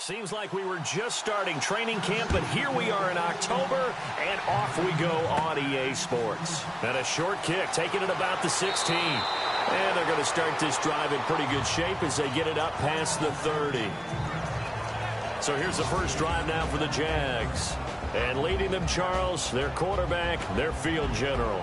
Seems like we were just starting training camp, but here we are in October, and off we go on EA Sports. And a short kick, taking it about the 16. And they're going to start this drive in pretty good shape as they get it up past the 30. So here's the first drive now for the Jags. And leading them, Charles, their quarterback, their field general.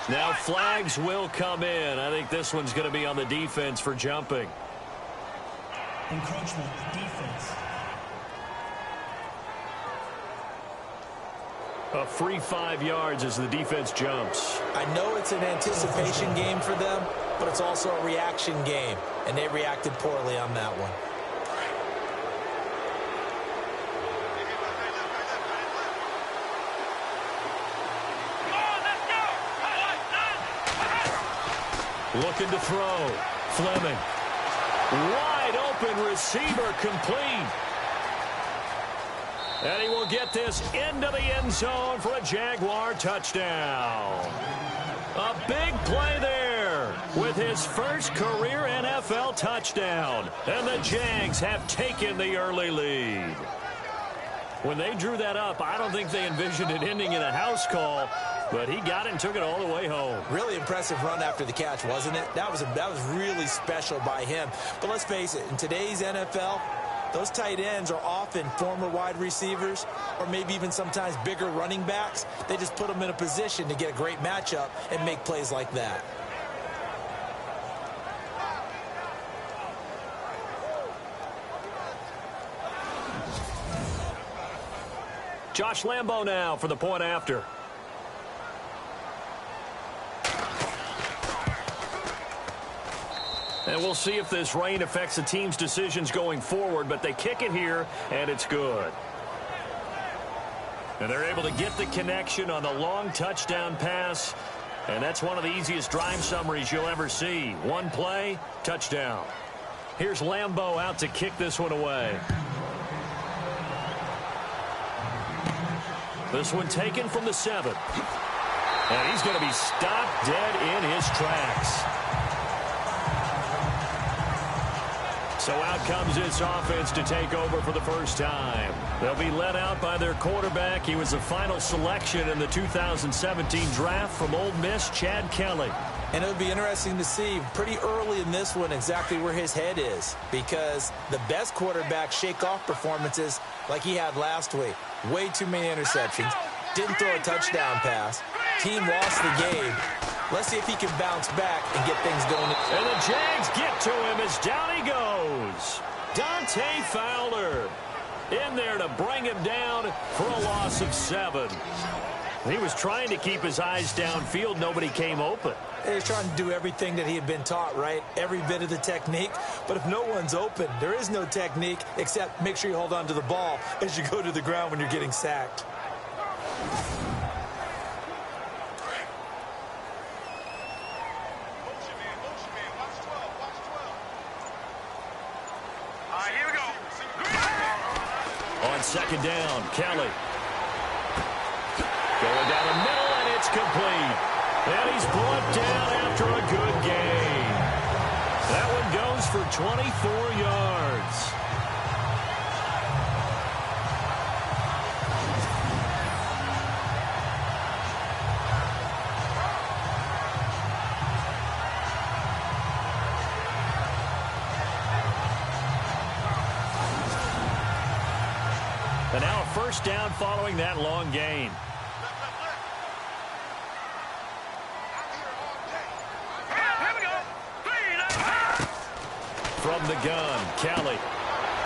Now flags will come in. I think this one's going to be on the defense for jumping. Encroachment, defense. A free 5 yards as the defense jumps. I know it's an anticipation game for them, but it's also a reaction game, and they reacted poorly on that one. Looking to throw. Fleming. Wide open receiver complete. And he will get this into the end zone for a Jaguar touchdown. A big play there with his first career NFL touchdown. And the Jags have taken the early lead. When they drew that up, I don't think they envisioned it ending in a house call. But he got it and took it all the way home. Really impressive run after the catch, wasn't it? That was really special by him. But let's face it, in today's NFL, those tight ends are often former wide receivers or maybe even sometimes bigger running backs. They just put them in a position to get a great matchup and make plays like that. Josh Lambo now for the point after. And we'll see if this rain affects the team's decisions going forward, but they kick it here, and it's good. And they're able to get the connection on the long touchdown pass, and that's one of the easiest drive summaries you'll ever see. One play, touchdown. Here's Lambo out to kick this one away. This one taken from the 7. And he's going to be stopped dead in his tracks. So out comes this offense to take over for the first time. They'll be led out by their quarterback. He was the final selection in the 2017 draft from Ole Miss, Chad Kelly. And it would be interesting to see pretty early in this one exactly where his head is, because the best quarterbacks shake off performances like he had last week. Way too many interceptions. Didn't throw a touchdown pass. Team lost the game. Let's see if he can bounce back and get things going. And the Jags get to him as down he goes. Dante Fowler in there to bring him down for a loss of 7. He was trying to keep his eyes downfield. Nobody came open. He was trying to do everything that he had been taught, right? Every bit of the technique. But if no one's open, there is no technique except make sure you hold on to the ball as you go to the ground when you're getting sacked. Second down, Kelly. Going down the middle, and it's complete. And he's brought down after a good gain. That one goes for 24 yards. And now a first down following that long gain. From the gun, Kelly.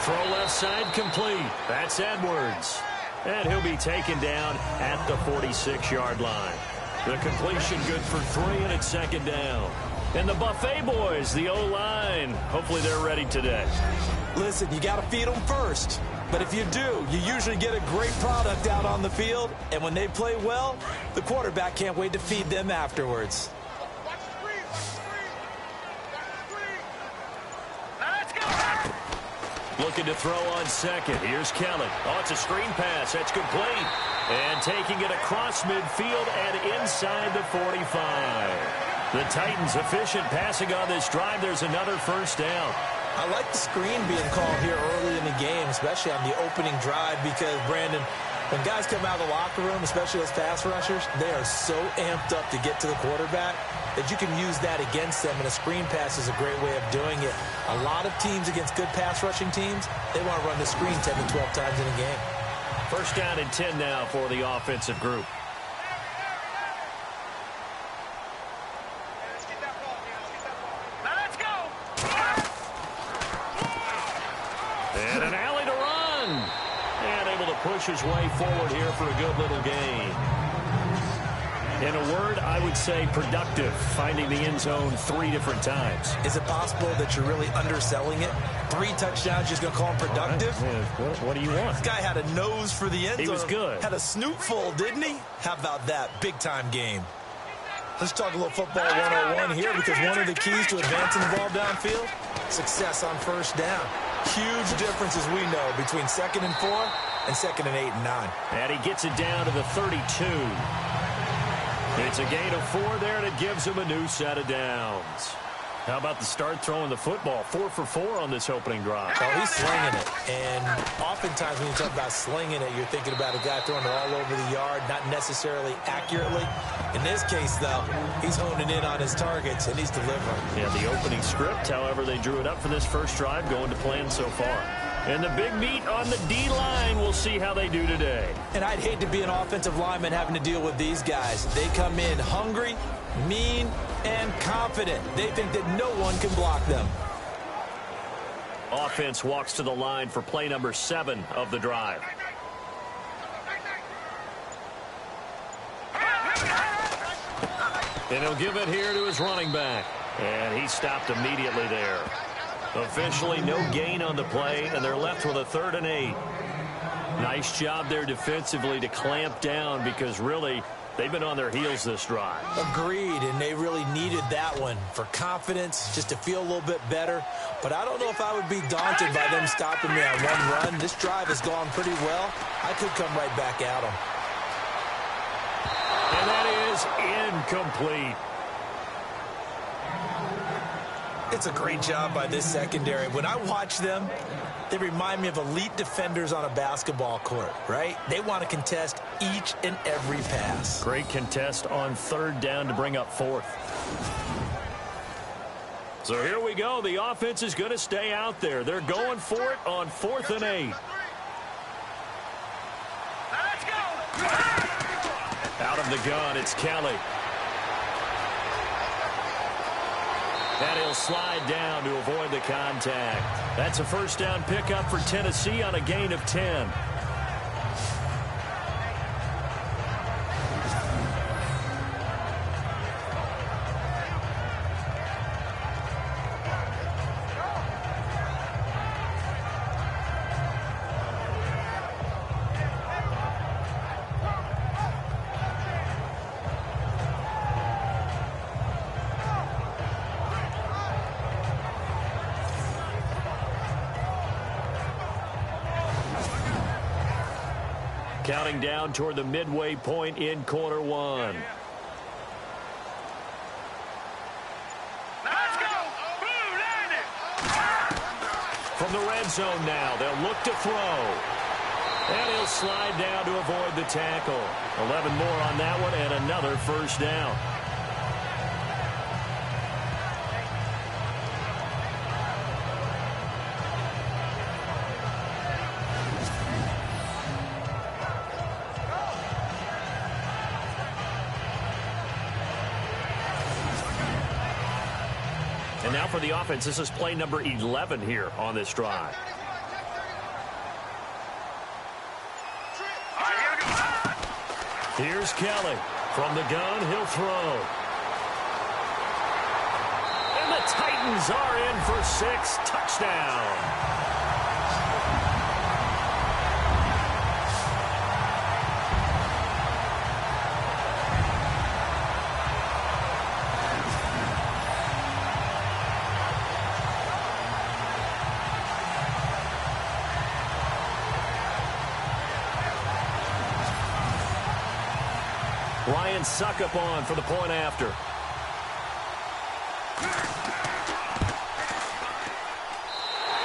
Throw left side complete. That's Edwards. And he'll be taken down at the 46-yard line. The completion good for 3, and it's second down. And the Buffet boys, the O-line, hopefully they're ready today. Listen, you got to feed them first. But if you do, you usually get a great product out on the field. And when they play well, the quarterback can't wait to feed them afterwards. Looking to throw on second. Here's Kelly. Oh, it's a screen pass. That's complete. And taking it across midfield and inside the 45. The Titans efficient passing on this drive. There's another first down. I like the screen being called here early in the game, especially on the opening drive, because, Brandon, when guys come out of the locker room, especially those pass rushers, they are so amped up to get to the quarterback that you can use that against them, and a screen pass is a great way of doing it. A lot of teams against good pass rushing teams, they want to run the screen 10 to 12 times in a game. First down and 10 now for the offensive group. And an alley to run. And able to push his way forward here for a good little gain. In a word, I would say productive, finding the end zone 3 different times. Is it possible that you're really underselling it? 3 touchdowns, just going to call him productive? Right. What do you want? This guy had a nose for the end zone. He was good. Had a snoot full, didn't he? How about that? Big-time game. Let's talk a little football 101 here, because one of the keys to advancing the ball downfield, success on first down. Huge differences we know between 2nd and 4 and 2nd and 8 and 9. And he gets it down to the 32. It's a gain of 4 there, and it gives him a new set of downs. How about the start throwing the football? 4 for 4 on this opening drive. Oh, he's slinging it. And oftentimes when you talk about slinging it, you're thinking about a guy throwing it all over the yard, not necessarily accurately. In this case, though, he's honing in on his targets, and he's delivering. Yeah, the opening script, however, they drew it up for this first drive, going to plan so far. And the big meat on the D-line, we'll see how they do today. And I'd hate to be an offensive lineman having to deal with these guys. They come in hungry, mean, and confident. They think that no one can block them. Offense walks to the line for play number 7 of the drive. And he'll give it here to his running back. And he stopped immediately there. Officially no gain on the play, and they're left with a 3rd and 8. Nice job there defensively to clamp down, because really they've been on their heels this drive. Agreed, and they really needed that one for confidence, just to feel a little bit better. But I don't know if I would be daunted by them stopping me on one run. This drive has gone pretty well. I could come right back at them. And that is incomplete. It's a great job by this secondary. When I watch them, they remind me of elite defenders on a basketball court, right? They want to contest each and every pass. Great contest on 3rd down to bring up 4th. So here we go. The offense is going to stay out there. They're going for it on 4th and 8. Let's go! Out of the gun, it's Kelly. And he'll slide down to avoid the contact. That's a first down pickup for Tennessee on a gain of 10. Counting down toward the midway point in quarter 1. Let's go! Blue line it! From the red zone now, they'll look to throw. And he'll slide down to avoid the tackle. 11 more on that one, and another first down. And now for the offense, this is play number 11 here on this drive. Here's Kelly. From the gun, he'll throw. And the Titans are in for 6. Touchdown. Ryan Suckup on for the point after.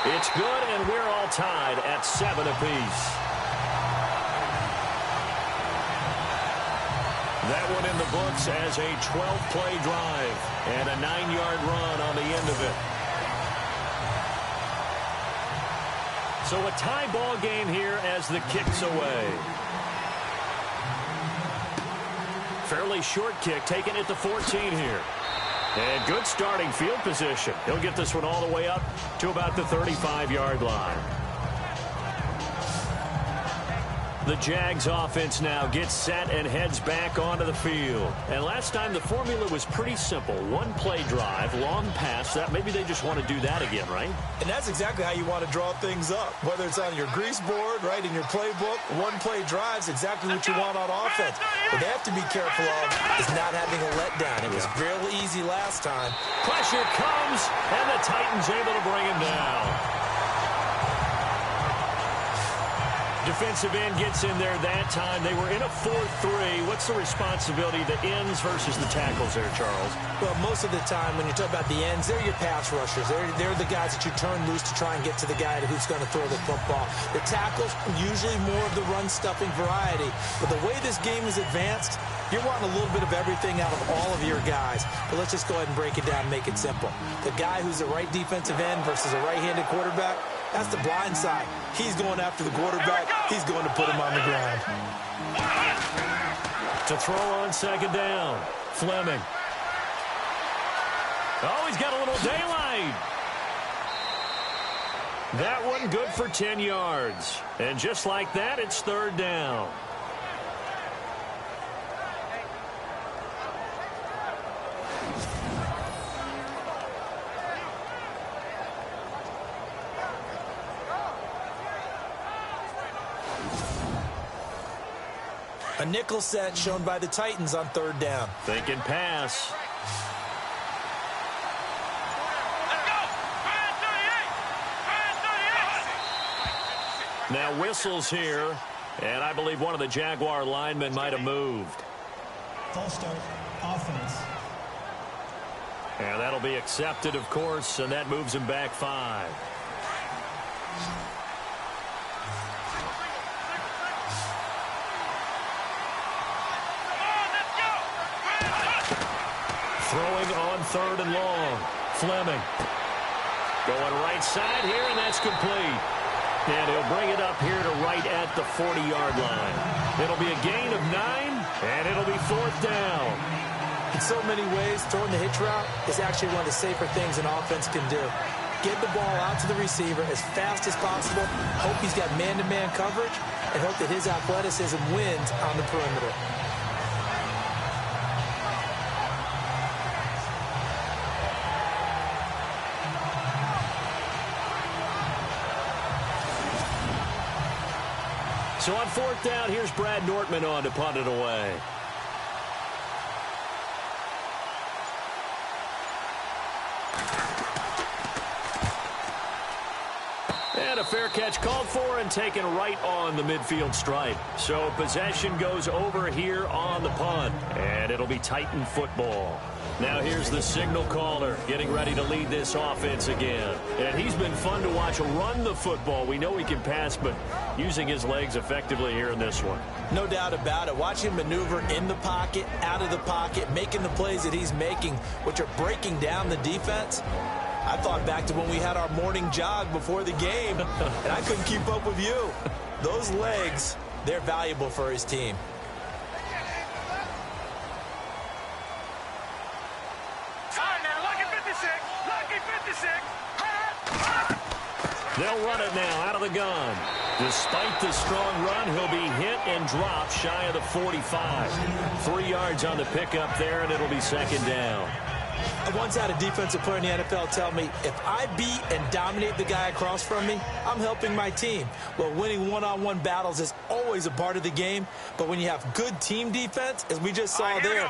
It's good, and we're all tied at 7 apiece. That one in the books as a 12-play drive and a 9-yard run on the end of it. So a tie ball game here as the kick's away. Fairly short kick taken at the 14 here. And good starting field position. He'll get this one all the way up to about the 35-yard line. The Jags offense now gets set and heads back onto the field. And last time the formula was pretty simple. One play drive, long pass. That maybe they just want to do that again, right? And that's exactly how you want to draw things up. Whether it's on your grease board, right, in your playbook, one play drive is exactly what you want on offense. What they have to be careful of is not having a letdown. It was real easy last time. Pressure comes, and the Titans able to bring him down. Defensive end gets in there that time. They were in a 4-3. What's the responsibility, the ends versus the tackles there, Charles? Well, most of the time when you talk about the ends, they're your pass rushers. They're the guys that you turn loose to try and get to the guy who's going to throw the football. The tackles, usually more of the run-stuffing variety. But the way this game is advanced, you're wanting a little bit of everything out of all of your guys. But let's just go ahead and break it down and make it simple. The guy who's a right defensive end versus a right-handed quarterback, that's the blind side. He's going after the quarterback. He's going to put him on the ground. To throw on second down, Fleming. Oh, he's got a little daylight. That one good for 10 yards. And just like that, it's third down. A nickel set shown by the Titans on third down. Thinking pass. Let's go. Now whistles here, and I believe one of the Jaguar linemen might have moved. False start, offense. And that'll be accepted, of course, and that moves him back 5. Throwing on third and long. Fleming. Going right side here, and that's complete. And he'll bring it up here to right at the 40-yard line. It'll be a gain of 9, and it'll be fourth down. In so many ways, throwing the hitch route is actually one of the safer things an offense can do. Get the ball out to the receiver as fast as possible, hope he's got man-to-man coverage, and hope that his athleticism wins on the perimeter. So on fourth down, here's Brad Nortman on to punt it away. And a fair catch called for and taken right on the midfield stripe. So possession goes over here on the punt, and it'll be Titan football. Now here's the signal caller getting ready to lead this offense again. And he's been fun to watch run the football. We know he can pass, but using his legs effectively here in this one. No doubt about it. Watch him maneuver in the pocket, out of the pocket, making the plays that he's making, which are breaking down the defense. I thought back to when we had our morning jog before the game, and I couldn't keep up with you. Those legs, they're valuable for his team. They'll run it now out of the gun. Despite the strong run, he'll be hit and dropped shy of the 45. 3 yards on the pickup there, and it'll be second down. I once had a defensive player in the NFL tell me, if I beat and dominate the guy across from me, I'm helping my team. Well, winning one-on-one battles is always a part of the game, but when you have good team defense, as we just saw there,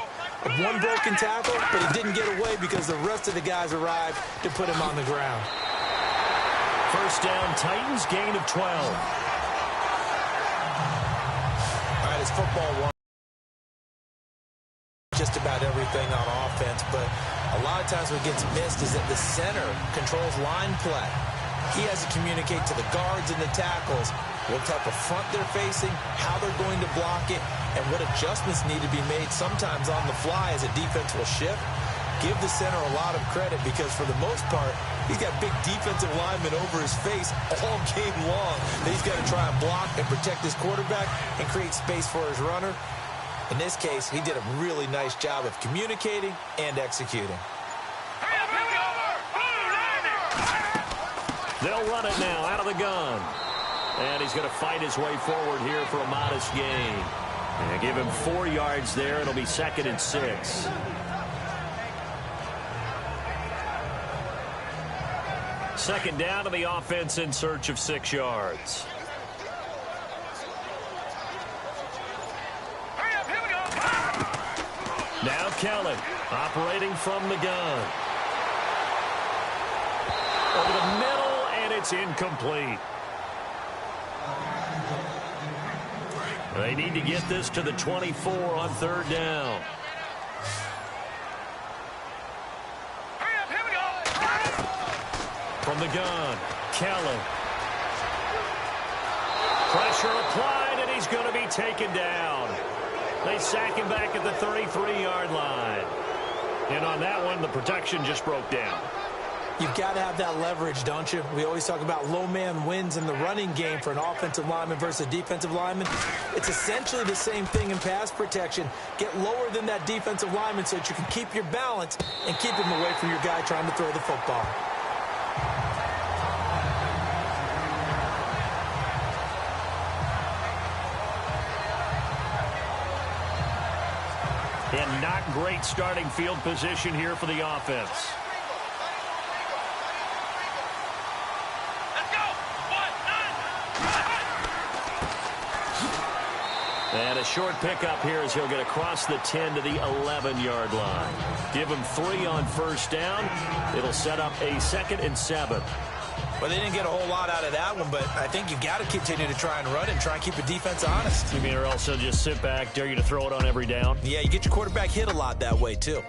one broken tackle, but he didn't get away because the rest of the guys arrived to put him on the ground. First down, Titans, gain of 12. All right, it's football one. thing on offense, but a lot of times what gets missed is that the center controls line play. He has to communicate to the guards and the tackles what type of front they're facing, how they're going to block it, and what adjustments need to be made sometimes on the fly as a defense will shift. Give the center a lot of credit because for the most part, he's got big defensive linemen over his face all game long that he's got to try and block and protect his quarterback and create space for his runner. In this case, he did a really nice job of communicating and executing. They'll run it now out of the gun. And he's going to fight his way forward here for a modest gain. And give him 4 yards there. It'll be 2nd and 6. Second down to the offense in search of 6 yards. Now Kelly operating from the gun. Over the middle, and it's incomplete. They need to get this to the 24 on 3rd down. From the gun, Kelly. Pressure applied, and he's going to be taken down. They sack him back at the 33-yard line. And on that one, the protection just broke down. You've got to have that leverage, don't you? We always talk about low man wins in the running game for an offensive lineman versus a defensive lineman. It's essentially the same thing in pass protection. Get lower than that defensive lineman so that you can keep your balance and keep him away from your guy trying to throw the football. And not great starting field position here for the offense. And a short pickup here as he'll get across the 10 to the 11-yard line. Give him 3 on 1st down. It'll set up a 2nd and 7. Well, they didn't get a whole lot out of that one, but I think you've got to continue to try and run and try and keep the defense honest. You mean or also just sit back, dare you to throw it on every down? Yeah, you get your quarterback hit a lot that way, too.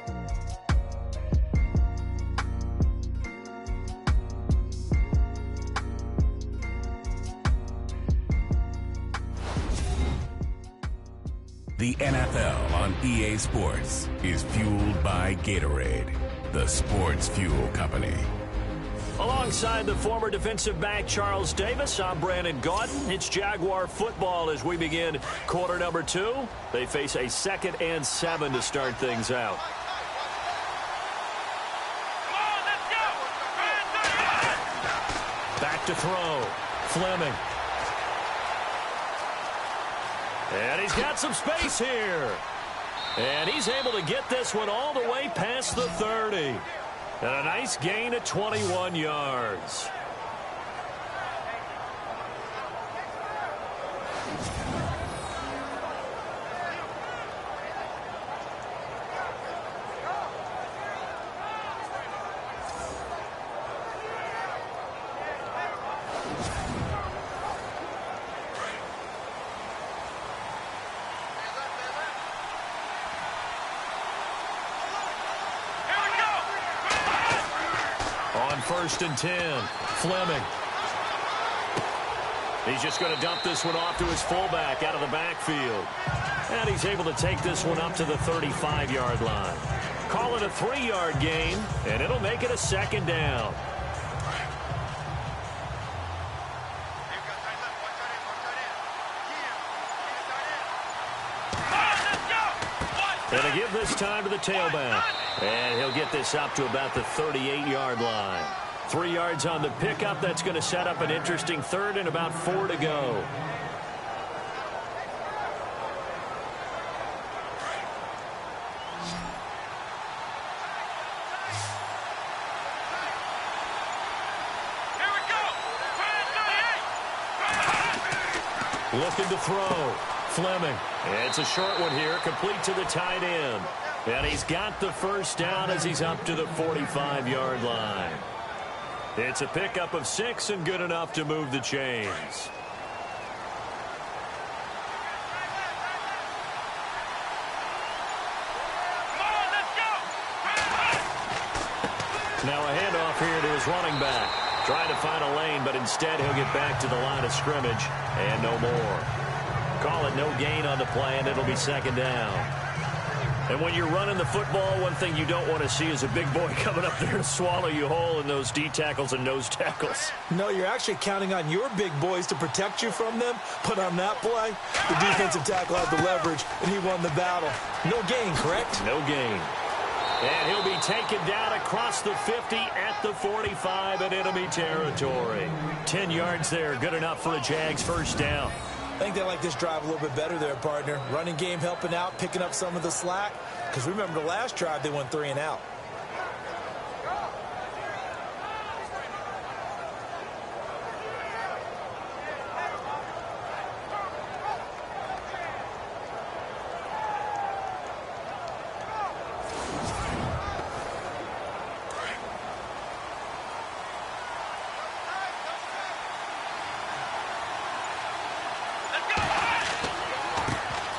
The NFL on EA Sports is fueled by Gatorade, the sports fuel company. Alongside the former defensive back Charles Davis, I'm Brandon Gaudin. It's Jaguar football as we begin quarter number 2. They face a 2nd and 7 to start things out. Back to throw. Fleming. And he's got some space here. And he's able to get this one all the way past the 30. And a nice gain of 21 yards. On 1st and 10, Fleming. He's just going to dump this one off to his fullback out of the backfield. And he's able to take this one up to the 35-yard line. Call it a 3-yard gain, and it'll make it a 2nd down. And they give this time to the tailback. And he'll get this up to about the 38-yard line. 3 yards on the pickup. That's going to set up an interesting 3rd and about 4 to go. Looking to throw. Fleming. It's a short one here, complete to the tight end. And he's got the 1st down as he's up to the 45-yard line. It's a pickup of 6 and good enough to move the chains. Come on, let's go! Now a handoff here to his running back. Trying to find a lane, but instead he'll get back to the line of scrimmage and no more. Call it no gain on the play, and it'll be second down. And when you're running the football, one thing you don't want to see is a big boy coming up there to swallow you whole in those D tackles and nose tackles. No, you're actually counting on your big boys to protect you from them. But on that play, the defensive tackle had the leverage, and he won the battle. No gain, correct? No gain. And he'll be taken down across the 50 at the 45 in enemy territory. 10 yards there, good enough for a Jags first down. I think they like this drive a little bit better there, partner. Running game helping out, picking up some of the slack. Because remember the last drive, they went 3 and out.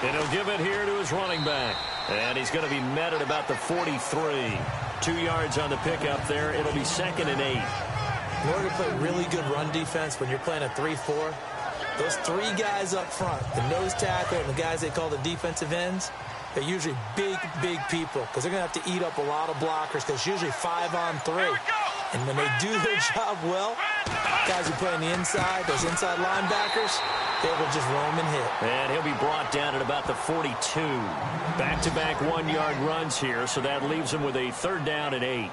And he'll give it here to his running back. And he's going to be met at about the 43. 2 yards on the pickup there. It'll be 2nd and 8. In order to play really good run defense when you're playing a 3-4, those 3 guys up front, the nose tackle and the guys they call the defensive ends, they're usually big, big people because they're going to have to eat up a lot of blockers because it's usually 5 on 3. And when they do their job well, guys who play on the inside, those inside linebackers, they will just roam and hit. And he'll be brought down at about the 42. Back-to-back 1-yard runs here, so that leaves him with a 3rd down and 8.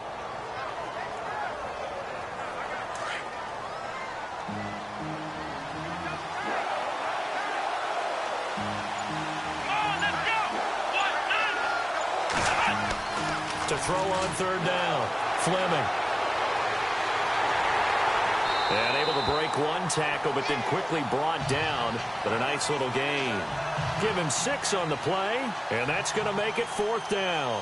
To throw on 3rd down, Fleming. And able to break 1 tackle, but then quickly brought down. But a nice little gain. Give him 6 on the play, and that's going to make it 4th down.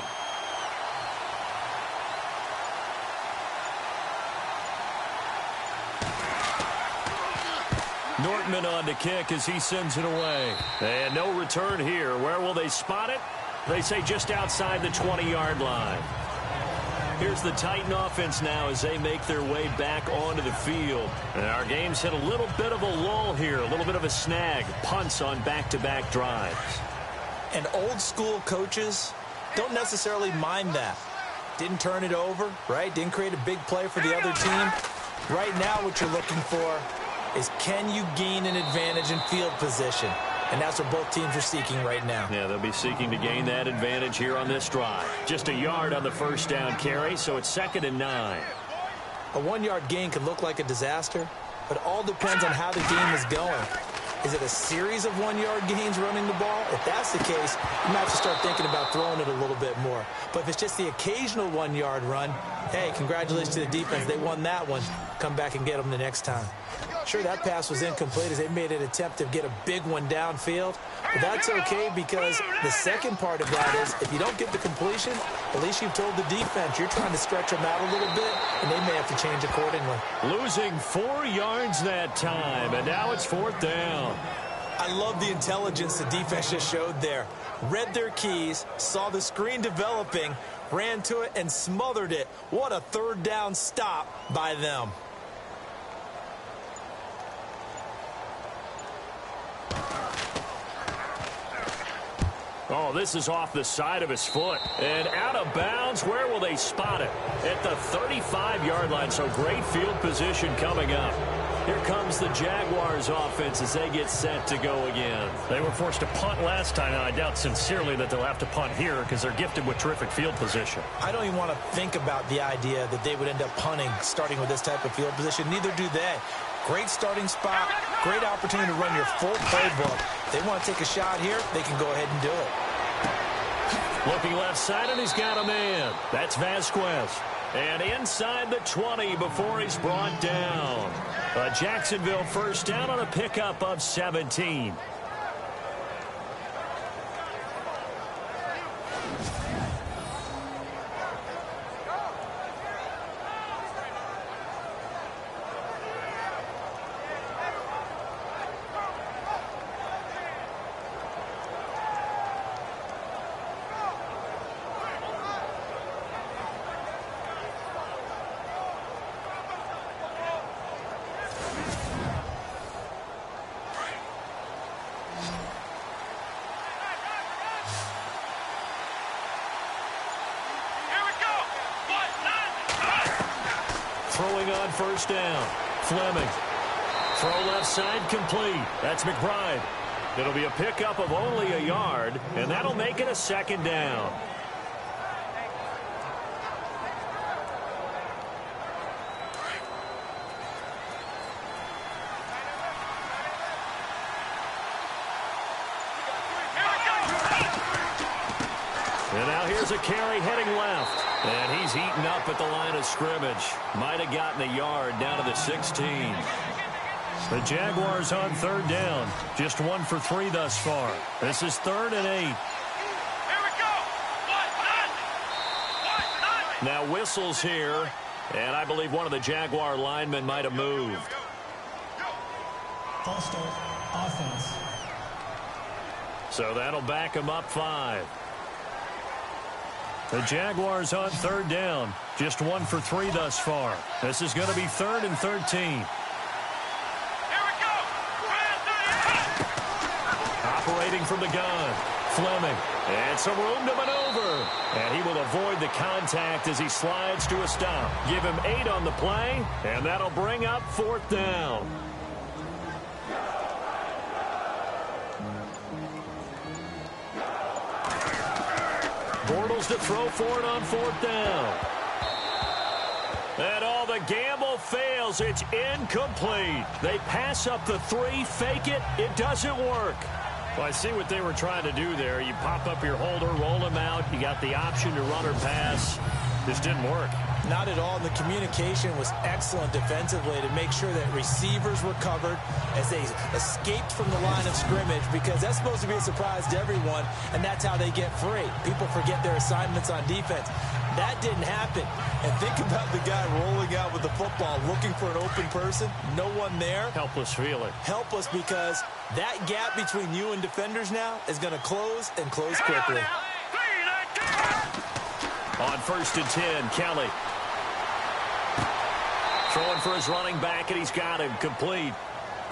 Nortman on to kick as he sends it away. And no return here. Where will they spot it? They say just outside the 20-yard line. Here's the Titan offense now as they make their way back onto the field. And our game's hit a little bit of a lull here, a little bit of a snag. Punts on back-to-back drives. And old-school coaches don't necessarily mind that. Didn't turn it over, right? Didn't create a big play for the other team. Right now what you're looking for is can you gain an advantage in field position? And that's what both teams are seeking right now. Yeah, they'll be seeking to gain that advantage here on this drive. Just a yard on the 1st down carry, so it's 2nd and 9. A 1-yard gain can look like a disaster, but it all depends on how the game is going. Is it a series of 1-yard gains running the ball? If that's the case, you might have to start thinking about throwing it a little bit more. But if it's just the occasional 1-yard run, hey, congratulations to the defense. They won that one. Come back and get them the next time. Sure, that pass was incomplete as they made an attempt to get a big one downfield. But that's okay because the second part of that is if you don't get the completion, at least you've told the defense you're trying to stretch them out a little bit, and they may have to change accordingly. Losing 4 yards that time, and now it's 4th down. I love the intelligence the defense just showed there. Read their keys, saw the screen developing, ran to it, and smothered it. What a 3rd down stop by them. Oh, this is off the side of his foot. And out of bounds. Where will they spot it? At the 35-yard line, so great field position coming up. Here comes the Jaguars offense as they get set to go again. They were forced to punt last time, and I doubt sincerely that they'll have to punt here because they're gifted with terrific field position. I don't even want to think about the idea that they would end up punting starting with this type of field position. Neither do they. Great starting spot, great opportunity to run your full playbook. They want to take a shot here, they can go ahead and do it. Looking left side, and he's got a man. That's Vasquez. And inside the 20 before he's brought down. A Jacksonville first down on a pickup of 17. throwing on first down. Fleming. Throw left side complete. That's McBride. It'll be a pickup of only a yard, and that'll make it a second down. And now here's a carry heading left. And he's eaten up at the line of scrimmage. Might have gotten a yard down to the 16. The Jaguars on third down. Just 1 for 3 thus far. This is 3rd and 8. Here we go. Now whistles here. And I believe one of the Jaguar linemen might have moved. False start, offense. So that'll back him up 5. The Jaguars on third down. Just 1 for 3 thus far. This is going to be 3rd and 13. Operating from the gun, Fleming. And some room to maneuver. And he will avoid the contact as he slides to a stop. Give him 8 on the play, and that'll bring up 4th down. Bortles to throw for it on 4th down. And all the gamble fails. It's incomplete. They pass up the 3, fake it. It doesn't work. Well, I see what they were trying to do there. You pop up your holder, roll him out. You got the option to run or pass. This didn't work. Not at all. The communication was excellent defensively to make sure that receivers were covered as they escaped from the line of scrimmage, because that's supposed to be a surprise to everyone, and that's how they get free. People forget their assignments on defense. That didn't happen. And think about the guy rolling out with the football, looking for an open person. No one there. Helpless feeling. Helpless, because that gap between you and defenders now is going to close and close quickly. On 1st and 10, Kelly. Throwing for his running back, and he's got him complete.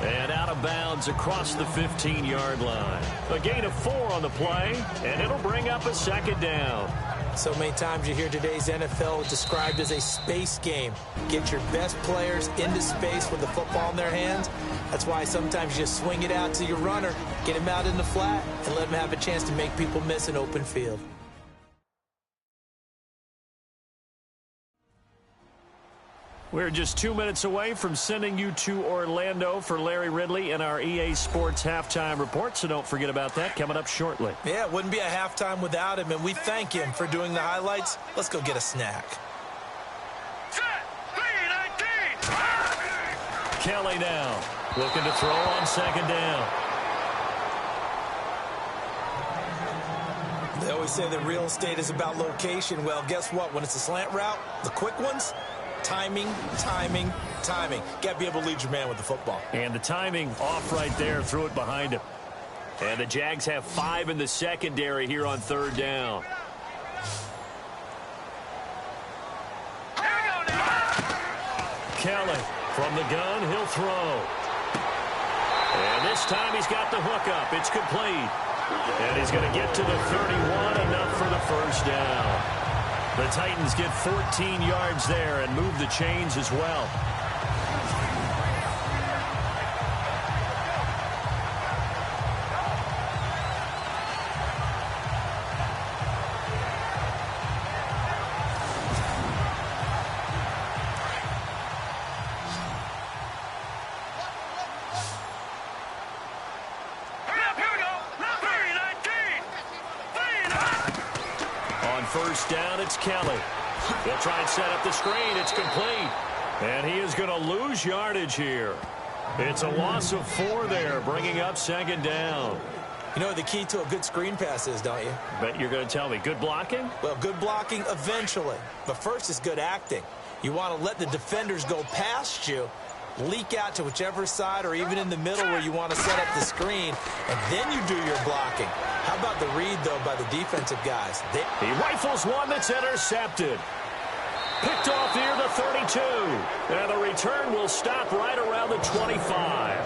And out of bounds across the 15-yard line. A gain of 4 on the play, and it'll bring up a 2nd down. So many times you hear today's NFL described as a space game. Get your best players into space with the football in their hands. That's why sometimes you just swing it out to your runner, get him out in the flat, and let him have a chance to make people miss an open field. We're just 2 minutes away from sending you to Orlando for Larry Ridley and our EA Sports halftime report, so don't forget about that coming up shortly. Yeah, it wouldn't be a halftime without him, and we thank him for doing the highlights. Let's go get a snack. Kelly now looking to throw on 2nd down. They always say that real estate is about location. Well, guess what? When it's a slant route, the quick ones, timing, timing, timing. Got to be able to lead your man with the football. And the timing off right there, threw it behind him. And the Jags have 5 in the secondary here on 3rd down. Kelly from the gun, he'll throw. And this time he's got the hook up. It's complete. And he's going to get to the 31, enough for the 1st down. The Titans get 14 yards there and move the chains as well. On 1st down, it's Kelly. They'll try and set up the screen. It's complete. And he is going to lose yardage here. It's a loss of 4 there, bringing up 2nd down. You know what the key to a good screen pass is, don't you? Bet you're going to tell me. Good blocking? Well, good blocking eventually. But first is good acting. You want to let the defenders go past you, leak out to whichever side or even in the middle where you want to set up the screen, and then you do your blocking. How about the read, though, by the defensive guys? He rifles one that's intercepted. Picked off near the 32. And the return will stop right around the 25.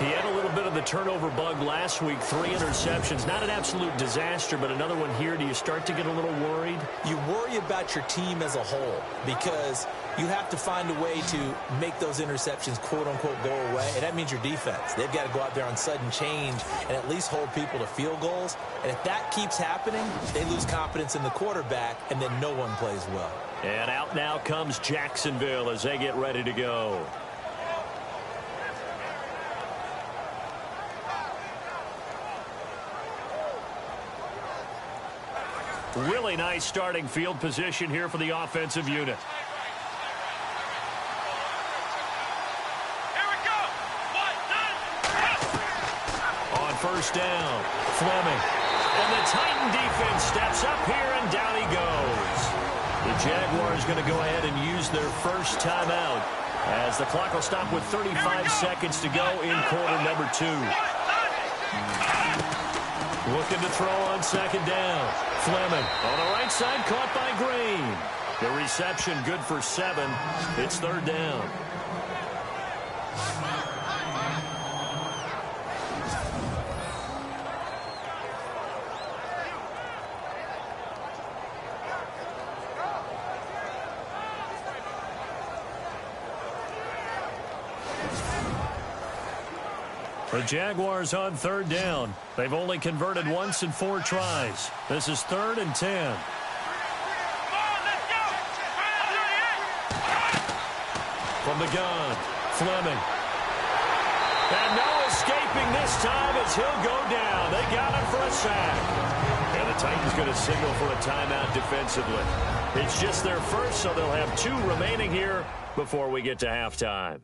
He had a little bit of the turnover bug last week, 3 interceptions. Not an absolute disaster, but another one here. Do you start to get a little worried? You worry about your team as a whole because you have to find a way to make those interceptions, quote-unquote, go away, and that means your defense. They've got to go out there on sudden change and at least hold people to field goals. And if that keeps happening, they lose confidence in the quarterback, and then no one plays well. And out now comes Jacksonville as they get ready to go. Really nice starting field position here for the offensive unit. Here we go. 1, 2, On first down, Fleming. And the Titan defense steps up here, and down he goes. The Jaguars going to go ahead and use their first timeout as the clock will stop with 35 seconds to go in quarter number 2. Looking to throw on second down. Fleming on the right side, caught by Green. The reception good for 7. It's third down. The Jaguars on third down. They've only converted once in 4 tries. This is 3rd and 10. From the gun, Fleming. And no escaping this time as he'll go down. They got him for a sack. And the Titans going to signal for a timeout defensively. It's just their first, so they'll have 2 remaining here before we get to halftime.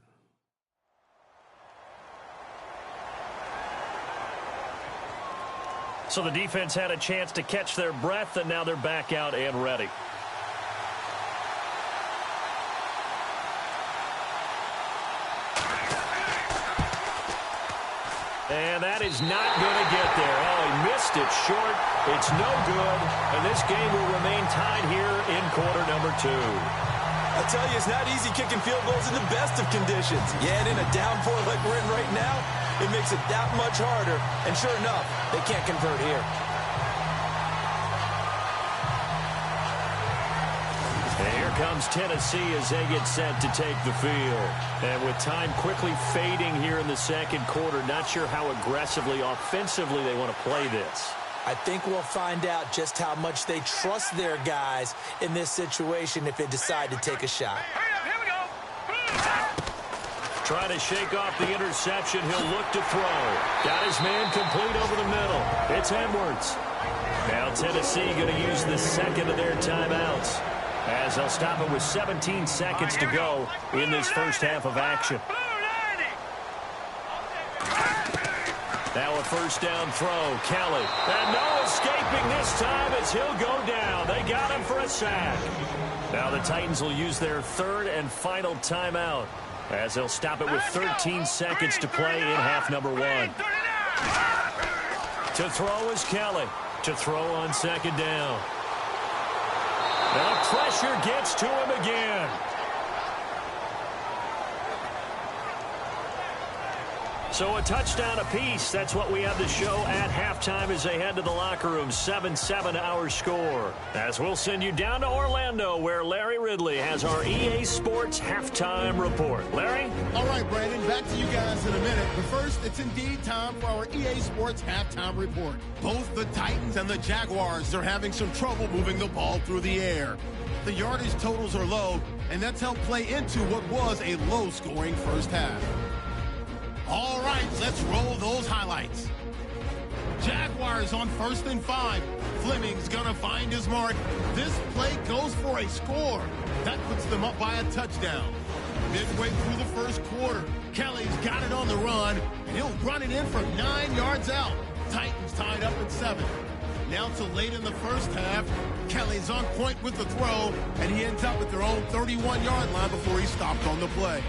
So the defense had a chance to catch their breath, and now they're back out and ready. And that is not going to get there. Oh, he missed it short. It's no good. And this game will remain tied here in quarter number 2. I tell you, it's not easy kicking field goals in the best of conditions. Yeah, and in a downpour like we're in right now, it makes it that much harder. And sure enough, they can't convert here. And here comes Tennessee as they get set to take the field. And with time quickly fading here in the second quarter, not sure how aggressively, offensively they want to play this. I think we'll find out just how much they trust their guys in this situation if they decide to take a shot. Here we go. Trying to shake off the interception. He'll look to throw. Got his man complete over the middle. It's Edwards. Now Tennessee going to use the second of their timeouts as they'll stop it with 17 seconds to go in this first half of action. Now a first down throw. Kelly. And no escaping this time as he'll go down. They got him for a sack. Now the Titans will use their third and final timeout as they'll stop it with 13 seconds to play in half number 1. To throw is Kelly. To throw on second down. Now pressure gets to him again. So a touchdown apiece. That's what we have to show at halftime as they head to the locker room. 7-7 our score. As we'll send you down to Orlando where Larry Ridley has our EA Sports halftime report. Larry? All right, Brandon, back to you guys in a minute. But first, it's indeed time for our EA Sports halftime report. Both the Titans and the Jaguars are having some trouble moving the ball through the air. The yardage totals are low, and that's helped play into what was a low-scoring first half. All right, let's roll those highlights. Jaguars on 1st and 5. Fleming's going to find his mark. This play goes for a score. That puts them up by a touchdown. Midway through the first quarter, Kelly's got it on the run, and he'll run it in from 9 yards out. Titans tied up at 7. Now to late in the first half, Kelly's on point with the throw, and he ends up at their own 31-yard line before he stopped on the play.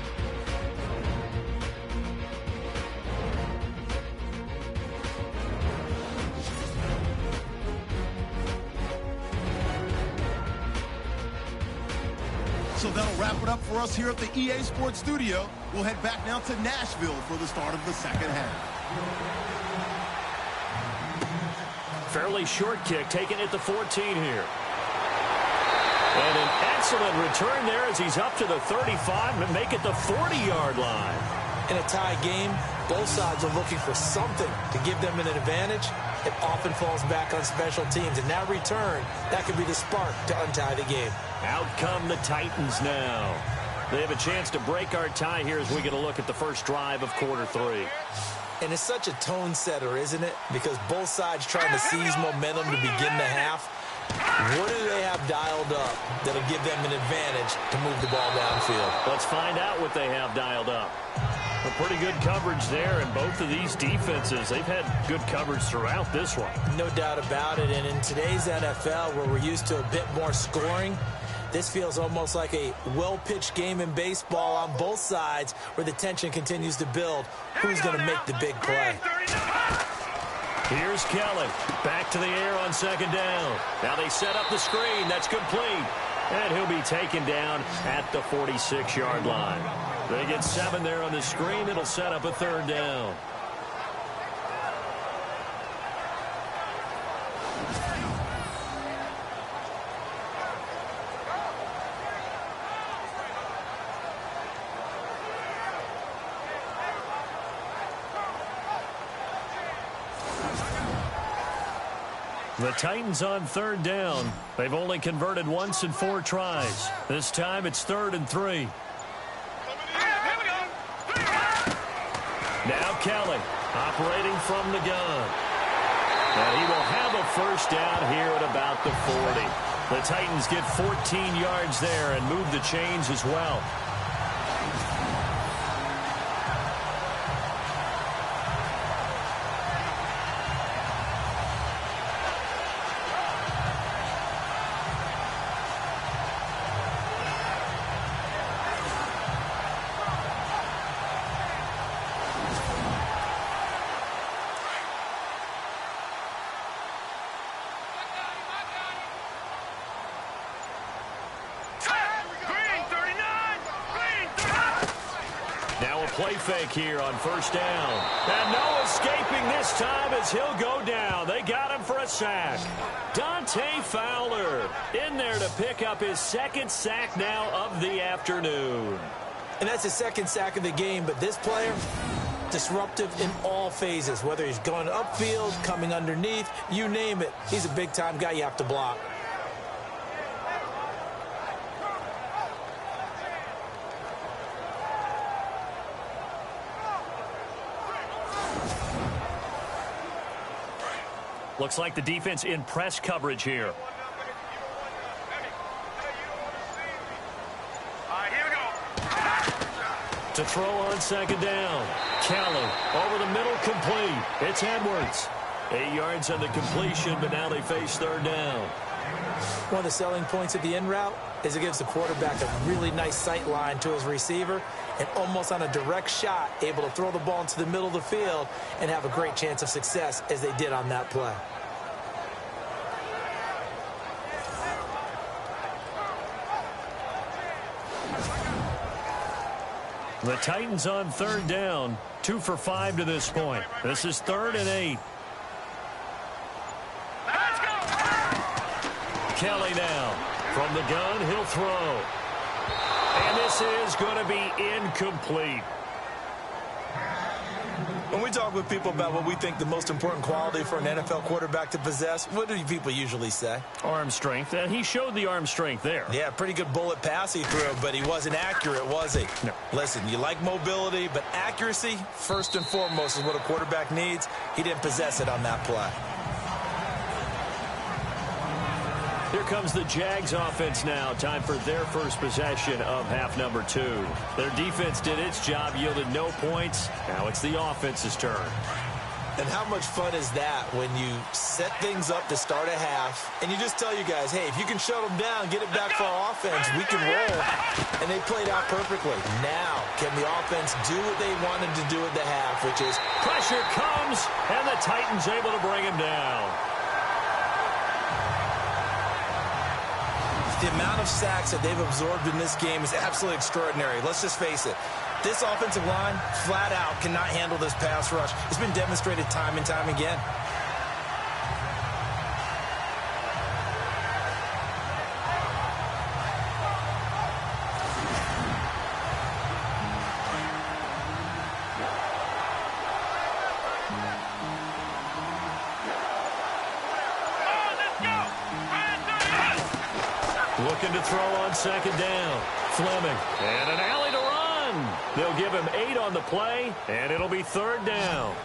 So that'll wrap it up for us here at the EA Sports Studio. We'll head back now to Nashville for the start of the second half. Fairly short kick, taken at the 14 here. And an excellent return there as he's up to the 35 and make it the 40-yard line. In a tie game, both sides are looking for something to give them an advantage. It often falls back on special teams. And that return, that could be the spark to untie the game. Out come the Titans now. They have a chance to break our tie here as we get a look at the first drive of quarter 3. And it's such a tone setter, isn't it? Because both sides trying to seize momentum to begin the half. What do they have dialed up that'll give them an advantage to move the ball downfield? Let's find out what they have dialed up. A pretty good coverage there, and both of these defenses, they've had good coverage throughout this one. No doubt about it, and in today's NFL, where we're used to a bit more scoring, this feels almost like a well-pitched game in baseball on both sides where the tension continues to build. Who's going to make the big play? Here's Kelly. Back to the air on second down. Now they set up the screen. That's complete. And he'll be taken down at the 46-yard line. They get 7 there on the screen. It'll set up a third down. The Titans on third down. They've only converted once in 4 tries. This time it's 3rd and 3. Now Kelly operating from the gun. And he will have a first down here at about the 40. The Titans get 14 yards there and move the chains as well. Play fake here on first down. And no escaping this time as he'll go down. They got him for a sack. Dante Fowler in there to pick up his 2nd sack now of the afternoon. And that's his 2nd sack of the game, but this player, disruptive in all phases, whether he's going upfield, coming underneath, you name it. He's a big-time guy you have to block. Looks like the defense in press coverage here. Here we go. To throw on second down. Kelly over the middle, complete. It's Edwards. 8 yards on the completion, but now they face third down. One of the selling points of the in route is it gives the quarterback a really nice sight line to his receiver and almost on a direct shot able to throw the ball into the middle of the field and have a great chance of success as they did on that play. The Titans on third down, 2 for 5 to this point. This is 3rd and 8. Let's go. Kelly now. From the gun, he'll throw. And this is going to be incomplete. When we talk with people about what we think the most important quality for an NFL quarterback to possess, what do people usually say? Arm strength. And he showed the arm strength there. Yeah, pretty good bullet pass he threw, but he wasn't accurate, was he? No. Listen, you like mobility, but accuracy, first and foremost, is what a quarterback needs. He didn't possess it on that play. Here comes the Jags offense now. Time for their first possession of half number 2. Their defense did its job, yielded no points. Now it's the offense's turn. And how much fun is that when you set things up to start a half and you just tell you guys, hey, if you can shut them down, get it back for our offense, we can roll. And they played out perfectly. Now, can the offense do what they wanted to do at the half, which is pressure comes, and the Titans able to bring him down. The amount of sacks that they've absorbed in this game is absolutely extraordinary. Let's just face it. This offensive line, flat out, cannot handle this pass rush. It's been demonstrated time and time again. Looking to throw on second down. Fleming. And an alley to run. They'll give him 8 on the play, and it'll be third down.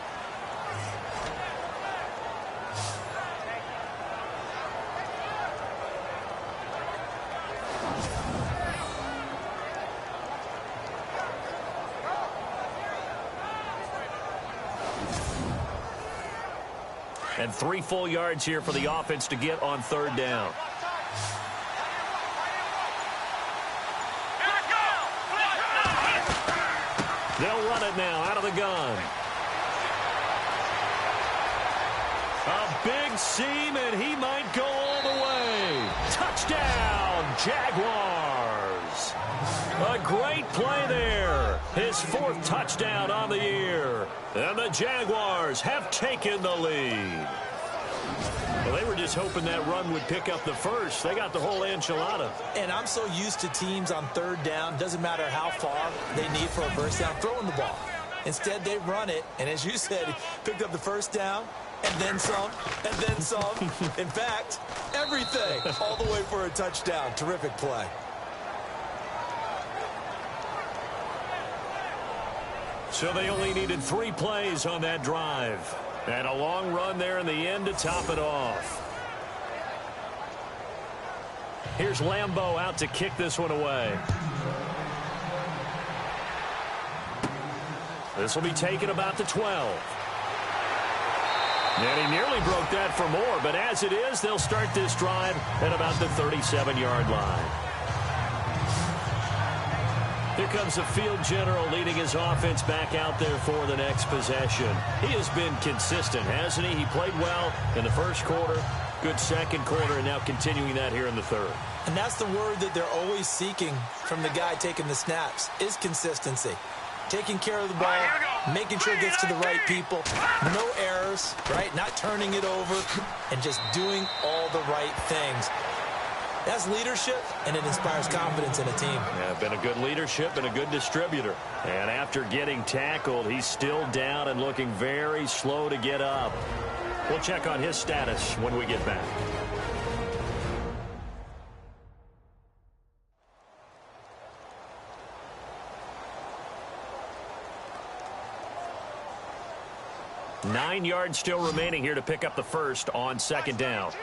And 3 full yards here for the offense to get on third down. They'll run it now out of the gun. A big seam, and he might go all the way. Touchdown, Jaguars. A great play there. His 4th touchdown on the year. And the Jaguars have taken the lead. Well, they were just hoping that run would pick up the first. They got the whole enchilada. And I'm so used to teams on third down, doesn't matter how far they need for a first down, throwing the ball. Instead, they run it, and as you said, picked up the first down, and then some, and then some. In fact, everything, all the way for a touchdown. Terrific play. So they only needed 3 plays on that drive. And a long run there in the end to top it off. Here's Lambeau out to kick this one away. This will be taken about the 12. And he nearly broke that for more, but as it is, they'll start this drive at about the 37-yard line. Here comes the field general leading his offense back out there for the next possession. He has been consistent, hasn't he? He played well in the first quarter, good second quarter, and now continuing that here in the third. And that's the word that they're always seeking from the guy taking the snaps, is consistency. Taking care of the ball, making sure it gets to the right people, no errors, right? Not turning it over, and just doing all the right things. That's leadership, and it inspires confidence in a team. Yeah, been a good leadership and a good distributor. And after getting tackled, he's still down and looking very slow to get up. We'll check on his status when we get back. Nine yards still remaining here to pick up the first on second down.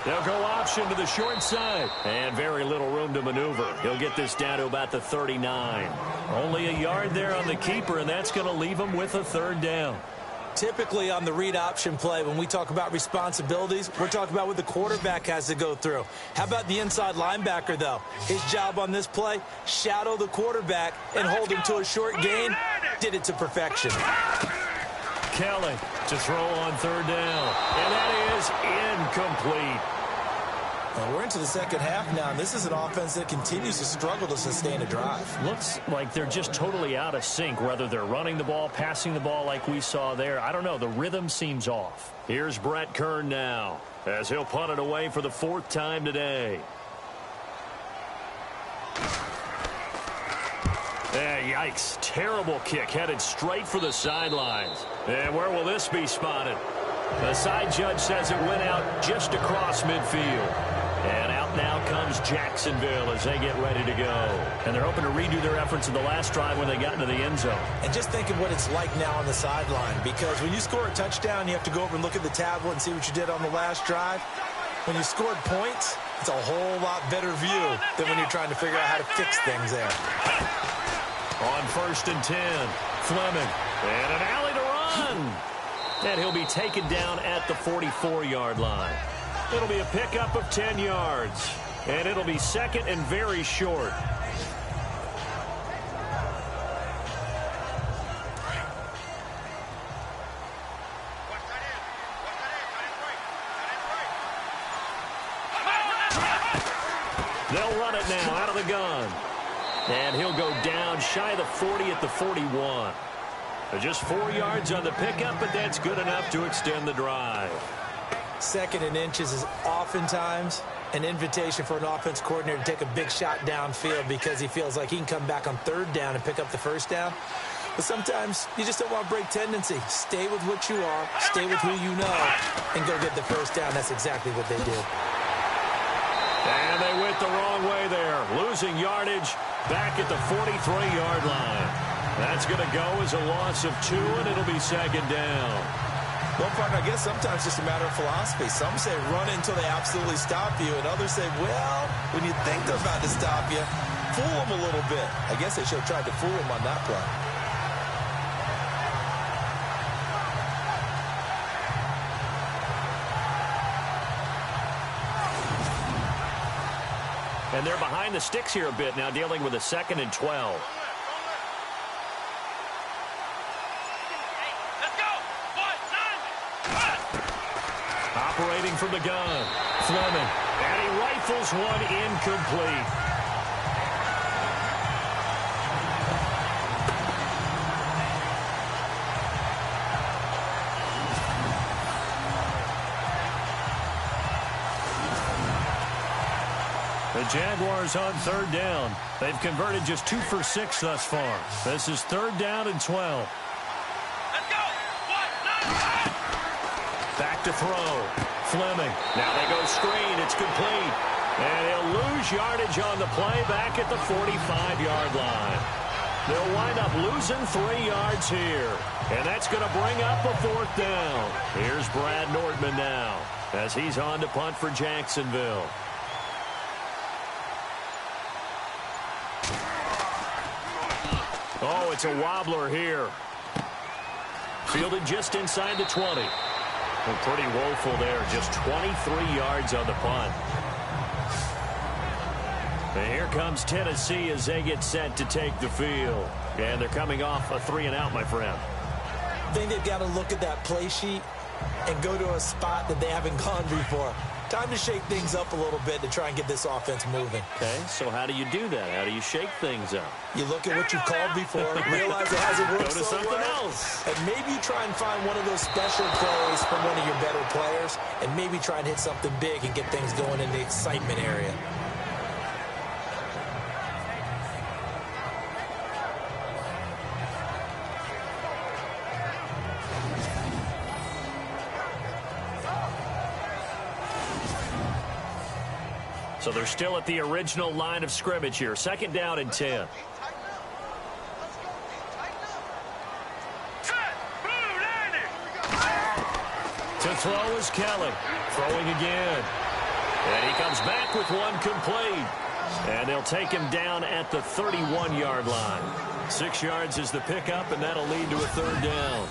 They'll go option to the short side. And very little room to maneuver. He'll get this down to about the 39. Only a yard there on the keeper, and that's going to leave him with a third down. Typically on the read option play, when we talk about responsibilities, we're talking about what the quarterback has to go through. How about the inside linebacker, though? His job on this play, shadow the quarterback and hold him to a short gain. Did it to perfection. Kelly to throw on third down. And that is incomplete. Well, we're into the second half now, and this is an offense that continues to struggle to sustain a drive. Looks like they're just totally out of sync, whether they're running the ball, passing the ball like we saw there. I don't know. The rhythm seems off. Here's Brett Kern now as he'll punt it away for the 4th time today. Yikes. Terrible kick headed straight for the sidelines. And where will this be spotted? The side judge says it went out just across midfield. And out now comes Jacksonville as they get ready to go. And they're hoping to redo their efforts in the last drive when they got into the end zone. And just think of what it's like now on the sideline, because when you score a touchdown, you have to go over and look at the tablet and see what you did on the last drive. When you scored points, it's a whole lot better view than when you're trying to figure out how to fix things there. On 1st and 10, Fleming. And an alley to run. And he'll be taken down at the 44-yard line. It'll be a pickup of 10 yards. And it'll be second and very short. They'll run it now out of the gun. And he'll go down shy of the 40 at the 41. Just 4 yards on the pickup, but that's good enough to extend the drive. 2nd and inches is oftentimes an invitation for an offense coordinator to take a big shot downfield because he feels like he can come back on 3rd down and pick up the 1st down. But sometimes you just don't want to break tendency. Stay with what you are, stay with who you know, and go get the 1st down. That's exactly what they did. And they went the wrong way there, losing yardage back at the 43-yard line. That's going to go as a loss of 2, and it'll be 2nd down. Well, partner, I guess sometimes it's just a matter of philosophy. Some say run until they absolutely stop you, and others say, well, when you think they're about to stop you, fool them a little bit. I guess they should have tried to fool them on that play. And they're behind the sticks here a bit now, dealing with a 2nd and 12. Operating from the gun, Fleming, and he rifles one incomplete. The Jaguars on 3rd down. They've converted just 2 for 6 thus far. This is 3rd down and 12. Let's go. 1, 9, Back to throw. Fleming. Now they go screen. It's complete. And he'll lose yardage on the play back at the 45-yard line. They'll wind up losing 3 yards here. And that's going to bring up a 4th down. Here's Brad Nordman now as he's on to punt for Jacksonville. Oh, it's a wobbler here. Fielded just inside the 20. Well, pretty woeful there. Just 23 yards on the punt. And here comes Tennessee as they get set to take the field. And they're coming off a 3-and-out, my friend. I think they've got to look at that play sheet and go to a spot that they haven't gone before. Time to shake things up a little bit to try and get this offense moving. Okay, so how do you do that? How do you shake things up? You look at what you've called before, realize it hasn't worked Go to so something well, else. and maybe you try and find one of those special plays from one of your better players, and maybe try and hit something big and get things going in the excitement area. So they're still at the original line of scrimmage here. 2nd down and 10. To throw is Kelly. Throwing again. And he comes back with one complete. And they'll take him down at the 31-yard line. 6 yards is the pickup, and that'll lead to a 3rd down.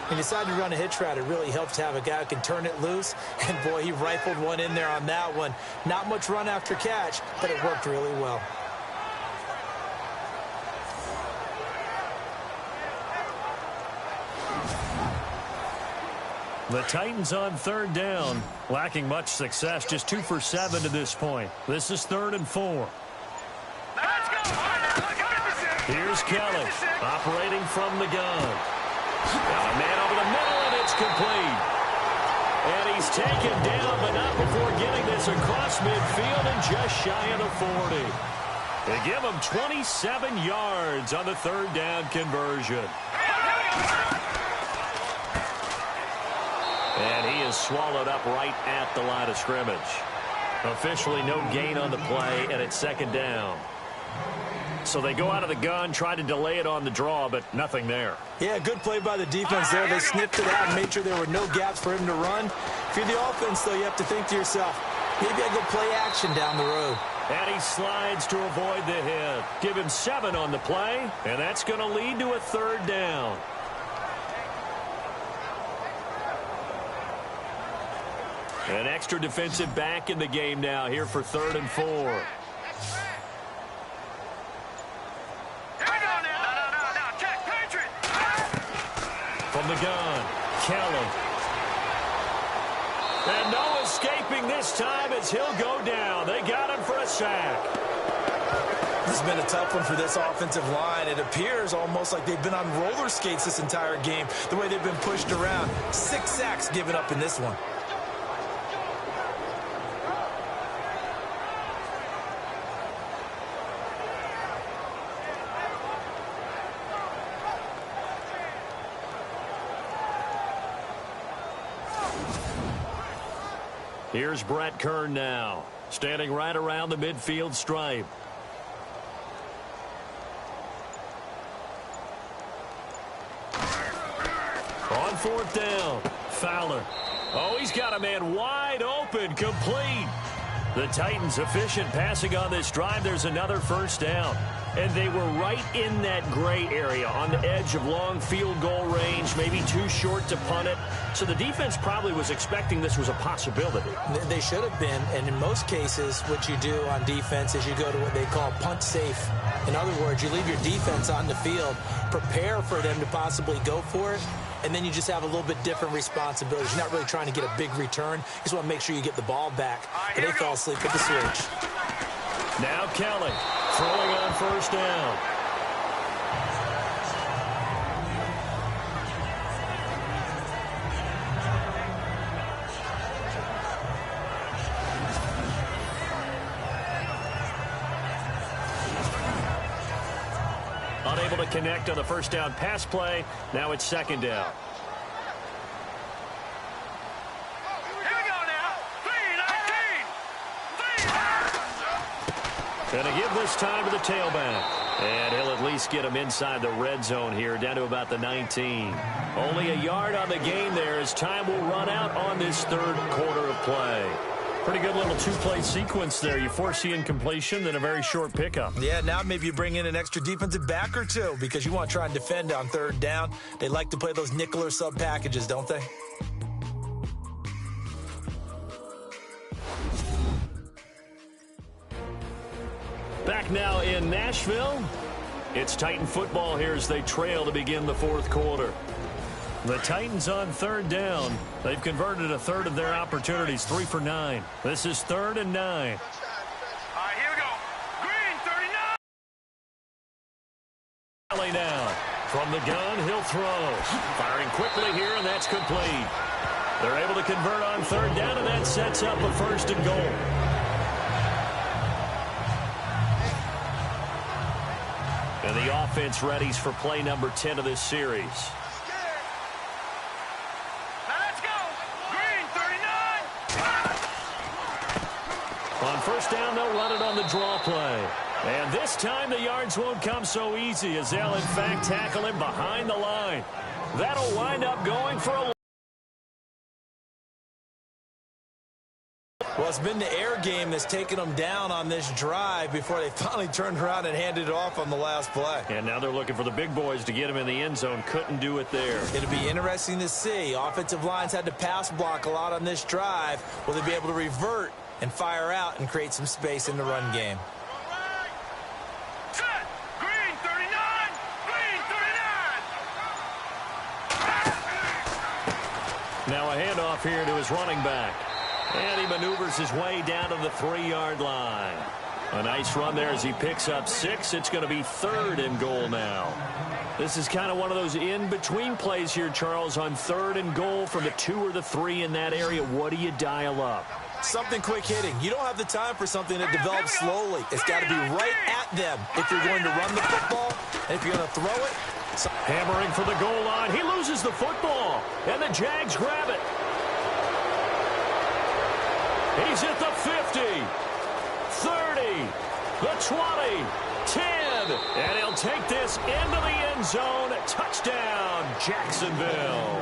He decided to run a hitch route. It really helps to have a guy who can turn it loose. And, boy, he rifled one in there on that one. Not much run after catch, but it worked really well. The Titans on 3rd down, lacking much success, just 2 for 7 to this point. This is 3rd and 4. Let's go. Here's Kelly, operating from the gun. Got a man over the middle, and it's complete. And he's taken down, but not before getting this across midfield and just shy of the 40. They give him 27 yards on the 3rd down conversion. And he is swallowed up right at the line of scrimmage. Officially no gain on the play, and it's 2nd down. So they go out of the gun, try to delay it on the draw, but nothing there. Yeah, good play by the defense there. They sniffed it out and made sure there were no gaps for him to run. If you're the offense, though, you have to think to yourself, maybe I go play action down the road. And he slides to avoid the hit. Give him 7 on the play, and that's going to lead to a 3rd down. An extra defensive back in the game now here for 3rd and 4. From the gun, Kelly. And no escaping this time as he'll go down. They got him for a sack. This has been a tough one for this offensive line. It appears almost like they've been on roller skates this entire game, the way they've been pushed around. 6 sacks given up in this one. Here's Brett Kern now, standing right around the midfield stripe. On 4th down, Fowler. Oh, he's got a man wide open, complete. The Titans efficient passing on this drive. There's another 1st down. And they were right in that gray area on the edge of long field goal range, maybe too short to punt it. So the defense probably was expecting this was a possibility. They should have been, and in most cases, what you do on defense is you go to what they call punt safe. In other words, you leave your defense on the field, prepare for them to possibly go for it, and then you just have a little bit different responsibilities. You're not really trying to get a big return. You just want to make sure you get the ball back. But they fell asleep with the switch. Now Kelly throwing on 1st down. Unable to connect on the 1st down pass play. Now it's 2nd down. Going to give this time to the tailback. And he'll at least get him inside the red zone here, down to about the 19. Only a yard on the gain there as time will run out on this 3rd quarter of play. Pretty good little 2-play sequence there. You force the incompletion, then a very short pickup. Yeah, now maybe you bring in an extra defensive back or two because you want to try and defend on 3rd down. They like to play those nickel or sub packages, don't they? Back now in Nashville. It's Titan football here as they trail to begin the 4th quarter. The Titans on 3rd down. They've converted a third of their opportunities, 3 for 9. This is 3rd and 9. All right, here we go. Green, 39. Now, from the gun, he'll throw. Firing quickly here, and that's complete. They're able to convert on 3rd down, and that sets up a 1st and goal. And the offense readies for play number 10 of this series. Now let's go. Green, 39. On 1st down, they'll run it on the draw play. And this time the yards won't come so easy as they'll, in fact, tackle him behind the line. That'll wind up going for a... Well, it's been the air game that's taken them down on this drive before they finally turned around and handed it off on the last play. And now they're looking for the big boys to get him in the end zone. Couldn't do it there. It'll be interesting to see. Offensive lines had to pass block a lot on this drive. Will they be able to revert and fire out and create some space in the run game? Set. Green, 39. Green, 39. Now a handoff here to his running back. And he maneuvers his way down to the 3-yard line. A nice run there as he picks up 6. It's going to be 3rd and goal now. This is kind of one of those in-between plays here, Charles, on 3rd and goal from the 2 or the 3 in that area. What do you dial up? Something quick hitting. You don't have the time for something that develops slowly. It's got to be right at them if you're going to run the football and if you're going to throw it. Hammering for the goal line. He loses the football, and the Jags grab it. He's at the 50, 30, the 20, 10, and he'll take this into the end zone. Touchdown, Jacksonville.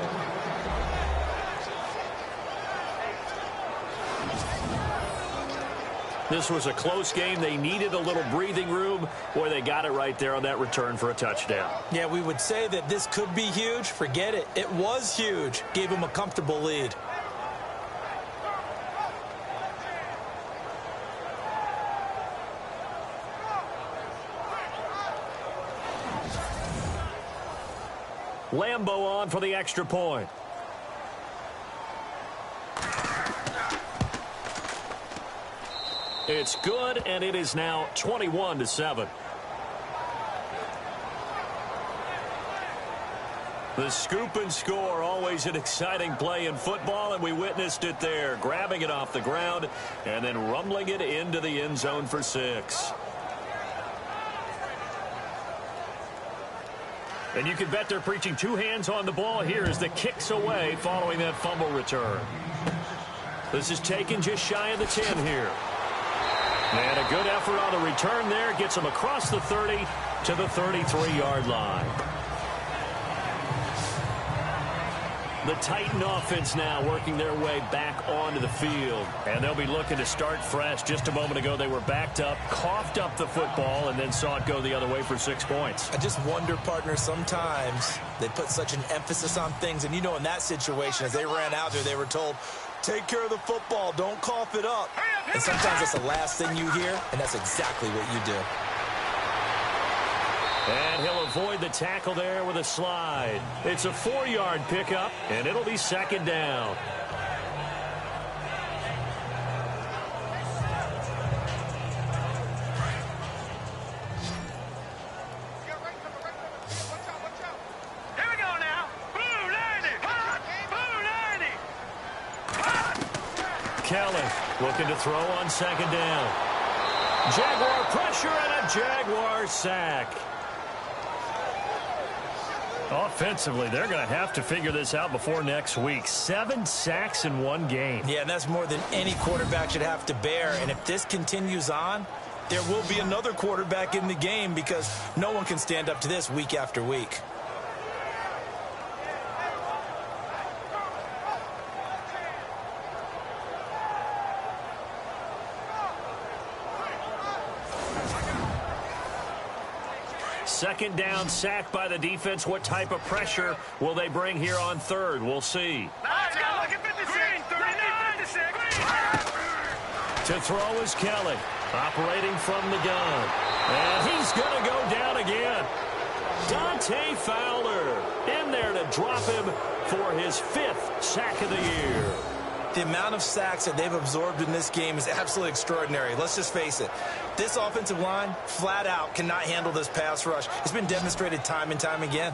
This was a close game. They needed a little breathing room. Boy, they got it right there on that return for a touchdown. Yeah, we would say that this could be huge. Forget it. It was huge. Gave him a comfortable lead. Lambo on for the extra point. It's good, and it is now 21-7. The scoop and score, always an exciting play in football, and we witnessed it there, grabbing it off the ground and then rumbling it into the end zone for 6. And you can bet they're preaching two hands on the ball here as the kick's away following that fumble return. This is taken just shy of the 10 here. And a good effort on the return there gets them across the 30 to the 33-yard line. The Titan offense now working their way back onto the field. And they'll be looking to start fresh. Just a moment ago, they were backed up, coughed up the football, and then saw it go the other way for 6 points. I just wonder, partner, sometimes they put such an emphasis on things. And, you know, in that situation, as they ran out there, they were told, take care of the football, don't cough it up. And sometimes that's the last thing you hear, and that's exactly what you do. And he'll avoid the tackle there with a slide. It's a 4-yard pickup, and it'll be second down. Here we go now. Blue 90. Blue 90. Kelly looking to throw on second down. Jaguar pressure and a Jaguar sack. Offensively, they're going to have to figure this out before next week. 7 sacks in one game. Yeah, and that's more than any quarterback should have to bear. And if this continues on, there will be another quarterback in the game because no one can stand up to this week after week. Second down, sack by the defense. What type of pressure will they bring here on third? We'll see. Let's go. Look at 56. Green 39. 56. To throw is Kelly, operating from the gun. And he's going to go down again. Dante Fowler in there to drop him for his 5th sack of the year. The amount of sacks that they've absorbed in this game is absolutely extraordinary. Let's just face it. This offensive line, flat out, cannot handle this pass rush. It's been demonstrated time and time again.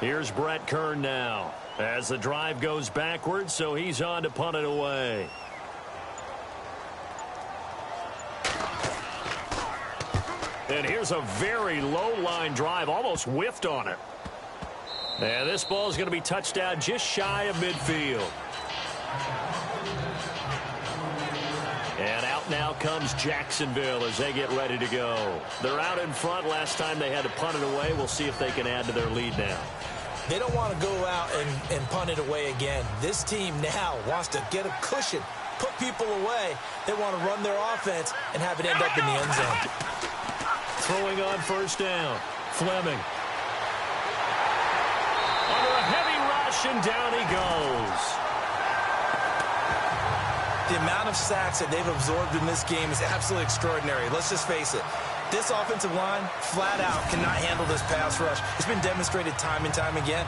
Here's Brett Kern now as the drive goes backwards, so he's on to punt it away. And here's a very low-line drive, almost whiffed on it. And this ball is going to be touched down just shy of midfield. And out now comes Jacksonville as they get ready to go. They're out in front. Last time they had to punt it away. We'll see if they can add to their lead now. They don't want to go out and punt it away again. This team now wants to get a cushion, put people away. They want to run their offense and have it end up in the end zone. Throwing on first down. Fleming. Under a heavy rush, and down he goes. The amount of sacks that they've absorbed in this game is absolutely extraordinary. Let's just face it. This offensive line, flat out, cannot handle this pass rush. It's been demonstrated time and time again.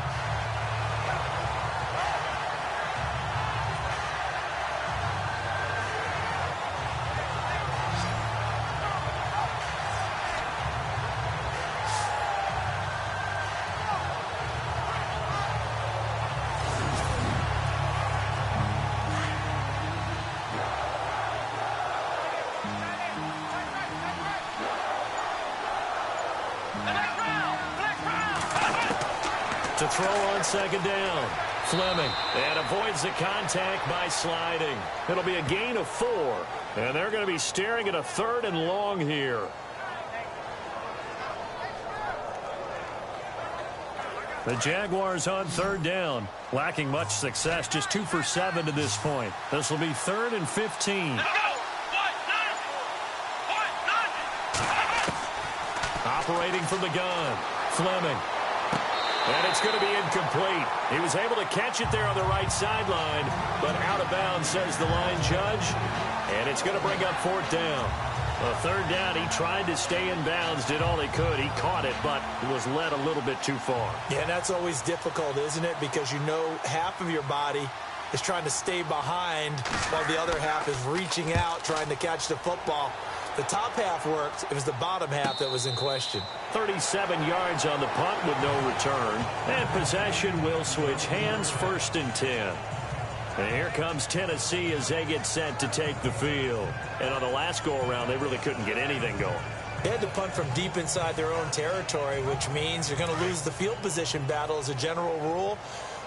To throw on second down. Fleming. And avoids the contact by sliding. It'll be a gain of 4. And they're going to be staring at a 3rd and long here. The Jaguars on 3rd down. Lacking much success. Just 2 for 7 to this point. This will be 3rd and 15. Operating from the gun. Fleming. And it's going to be incomplete. He was able to catch it there on the right sideline, but out of bounds, says the line judge. And it's going to bring up 4th down. A third down, he tried to stay in bounds, did all he could. He caught it, but was led a little bit too far. Yeah, and that's always difficult, isn't it? Because you know half of your body is trying to stay behind while the other half is reaching out, trying to catch the football. The top half worked. It was the bottom half that was in question. 37 yards on the punt with no return. And possession will switch hands, 1st and 10. And here comes Tennessee as they get set to take the field. And on the last go-around, they really couldn't get anything going. They had to punt from deep inside their own territory, which means you're going to lose the field position battle as a general rule.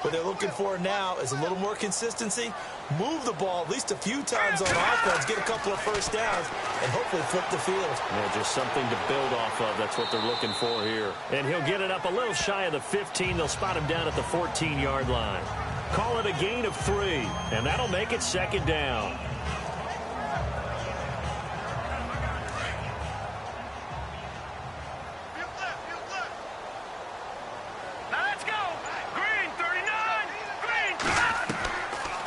What they're looking for now is a little more consistency, move the ball at least a few times on offense, get a couple of first downs, and hopefully flip the field. Yeah, just something to build off of. That's what they're looking for here. And he'll get it up a little shy of the 15. They'll spot him down at the 14-yard line. Call it a gain of 3, and that'll make it 2nd down.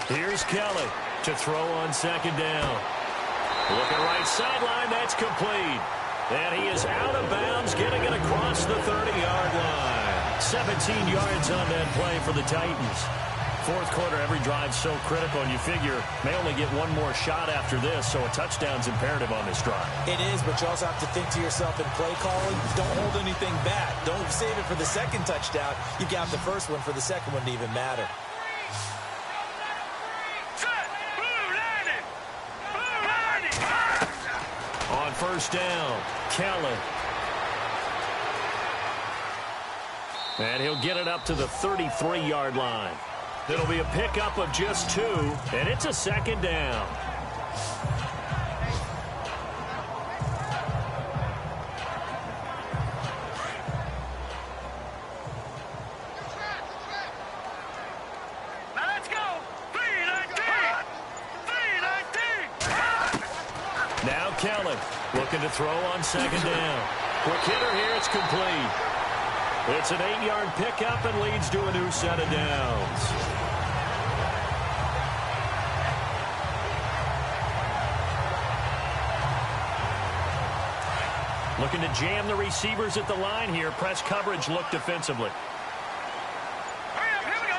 Here's Kelly to throw on 2nd down. Looking right sideline, that's complete. And he is out of bounds, getting it across the 30-yard line. 17 yards on that play for the Titans. Fourth quarter, every drive's so critical, and you figure may only get one more shot after this, so a touchdown's imperative on this drive. It is, but you also have to think to yourself in play calling, don't hold anything back. Don't save it for the second touchdown. You got the first one for the second one to even matter. On 1st down, Kelly. And he'll get it up to the 33-yard line. It'll be a pickup of just 2, and it's a 2nd down. Let's go. 3-19. Now Kelly looking to throw on 2nd down. Quick hitter here, it's complete. It's an 8-yard pickup and leads to a new set of downs. Looking to jam the receivers at the line here. Press coverage look defensively. Here we go.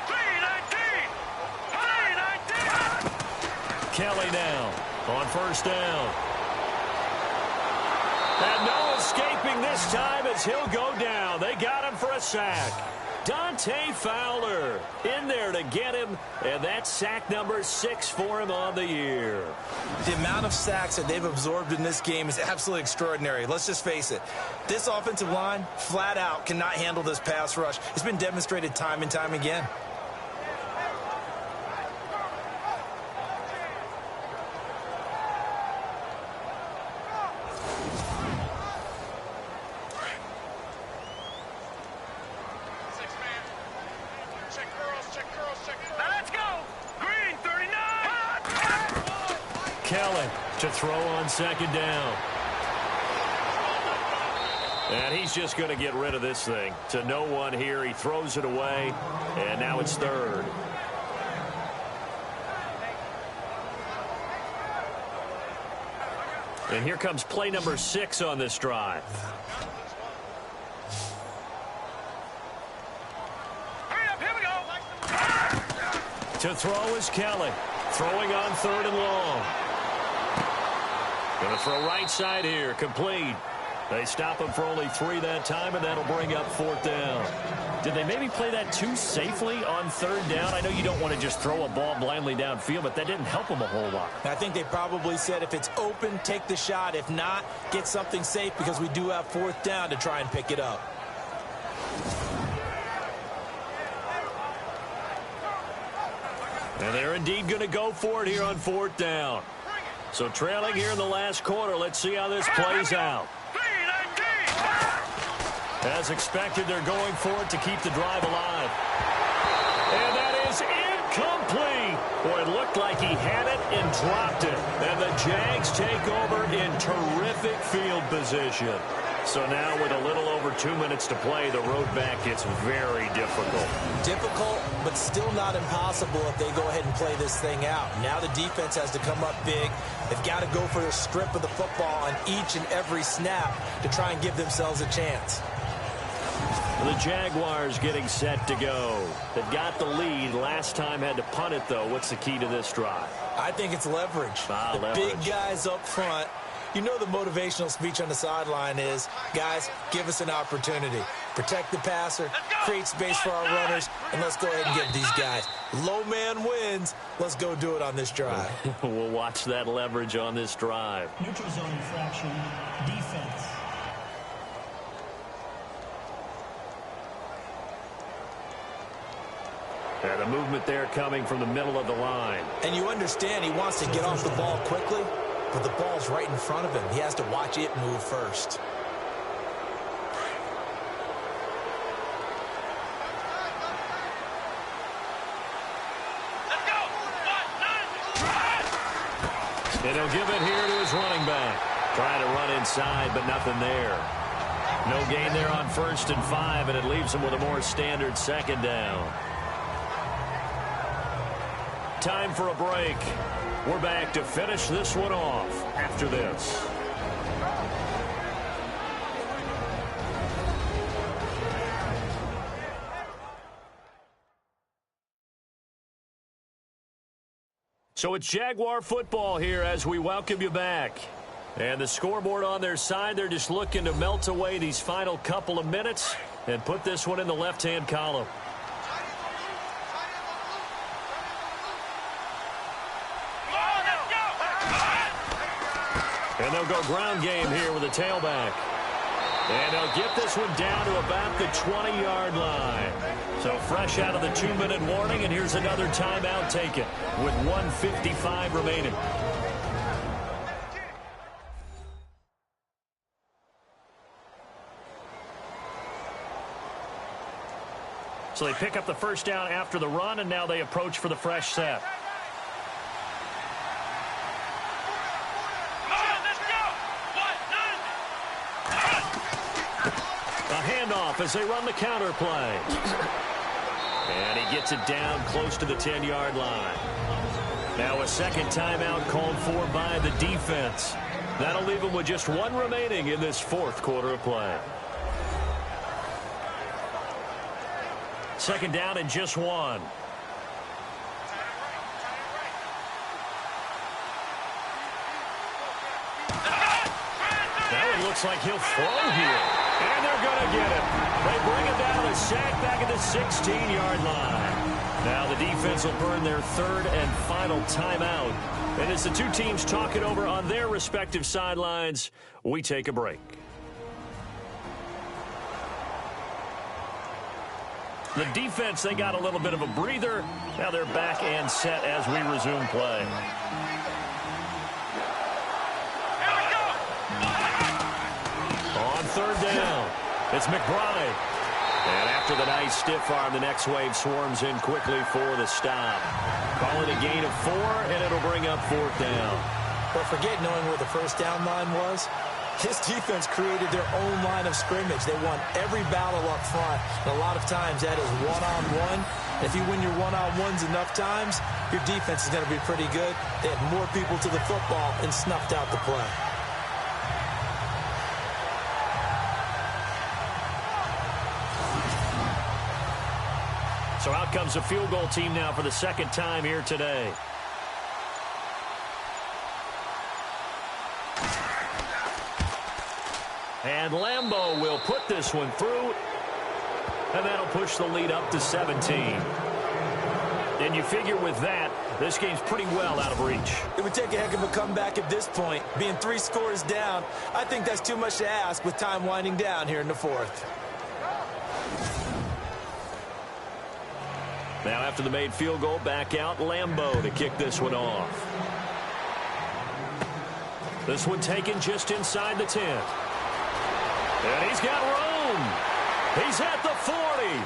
3-19. Kelly now on 1st down. And no escaping this time as he'll go down. They got him for a sack. Dante Fowler in there to get him, and that's sack number 6 for him on the year. The amount of sacks that they've absorbed in this game is absolutely extraordinary. Let's just face it. This offensive line, flat out, cannot handle this pass rush. It's been demonstrated time and time again. Let's go. Green 39. Kelly to throw on 2nd down. And he's just going to get rid of this thing. To no one here. He throws it away, and now it's 3rd. And here comes play number 6 on this drive. Here we go. To throw is Kelly. Throwing on 3rd and long. Going to throw right side here. Complete. They stop him for only 3 that time, and that'll bring up 4th down. Did they maybe play that too safely on 3rd down? I know you don't want to just throw a ball blindly downfield, but that didn't help them a whole lot. I think they probably said if it's open, take the shot. If not, get something safe because we do have 4th down to try and pick it up. And they're indeed going to go for it here on 4th down. So trailing here in the last quarter, let's see how this plays out. As expected, they're going for it to keep the drive alive. And that is incomplete. Boy, it looked like he had it and dropped it. And the Jags take over in terrific field position. So now with a little over 2 minutes to play, the road back gets very difficult. Difficult, but still not impossible if they go ahead and play this thing out. Now the defense has to come up big. They've got to go for a strip of the football on each and every snap to try and give themselves a chance. The Jaguars getting set to go. They've got the lead. Last time had to punt it, though. What's the key to this drive? I think it's leverage. Leverage. Big guys up front. You know the motivational speech on the sideline is, guys, give us an opportunity. Protect the passer, create space for our runners, and let's go ahead and get these guys. Low man wins. Let's go do it on this drive. We'll watch that leverage on this drive. Neutral zone infraction, defense. And a movement there coming from the middle of the line. And you understand he wants to get off the ball quickly, but the ball's right in front of him. He has to watch it move first. Let's go. And he'll give it here to his running back. Trying to run inside, but nothing there. No gain there on 1st and 5, and it leaves him with a more standard 2nd down. Time for a break. We're back to finish this one off after this. So it's Jaguar football here as we welcome you back. And the scoreboard on their side, they're just looking to melt away these final couple of minutes and put this one in the left-hand column. And they'll go ground game here with a tailback. And they'll get this one down to about the 20-yard line. So fresh out of the 2-minute warning, and here's another timeout taken with 1:55 remaining. So they pick up the first down after the run, and now they approach for the fresh set. Handoff as they run the counter play. And he gets it down close to the 10-yard line. Now a second timeout called for by the defense. That'll leave him with just one remaining in this 4th quarter of play. Second down and just one. That one looks like he'll throw here. And they're going to get it. They bring it down, a sack back at the 16-yard line. Now the defense will burn their 3rd and final timeout. And as the two teams talk it over on their respective sidelines, we take a break. The defense, they got a little bit of a breather. Now they're back and set as we resume play. On 3rd down, it's McBride. And after the nice stiff arm, the next wave swarms in quickly for the stop. Call it a gain of 4, and it'll bring up 4th down. But forget knowing where the first down line was. This defense created their own line of scrimmage. They won every battle up front. And a lot of times that is one-on-one. If you win your one-on-ones enough times, your defense is going to be pretty good. They had more people to the football and snuffed out the play. So out comes a field goal team now for the 2nd time here today. And Lambeau will put this one through. And that'll push the lead up to 17. And you figure with that, this game's pretty well out of reach. It would take a heck of a comeback at this point. Being 3 scores down, I think that's too much to ask with time winding down here in the 4th. Now after the made field goal, back out Lambeau to kick this one off. This one taken just inside the 10. And he's got room. He's at the 40.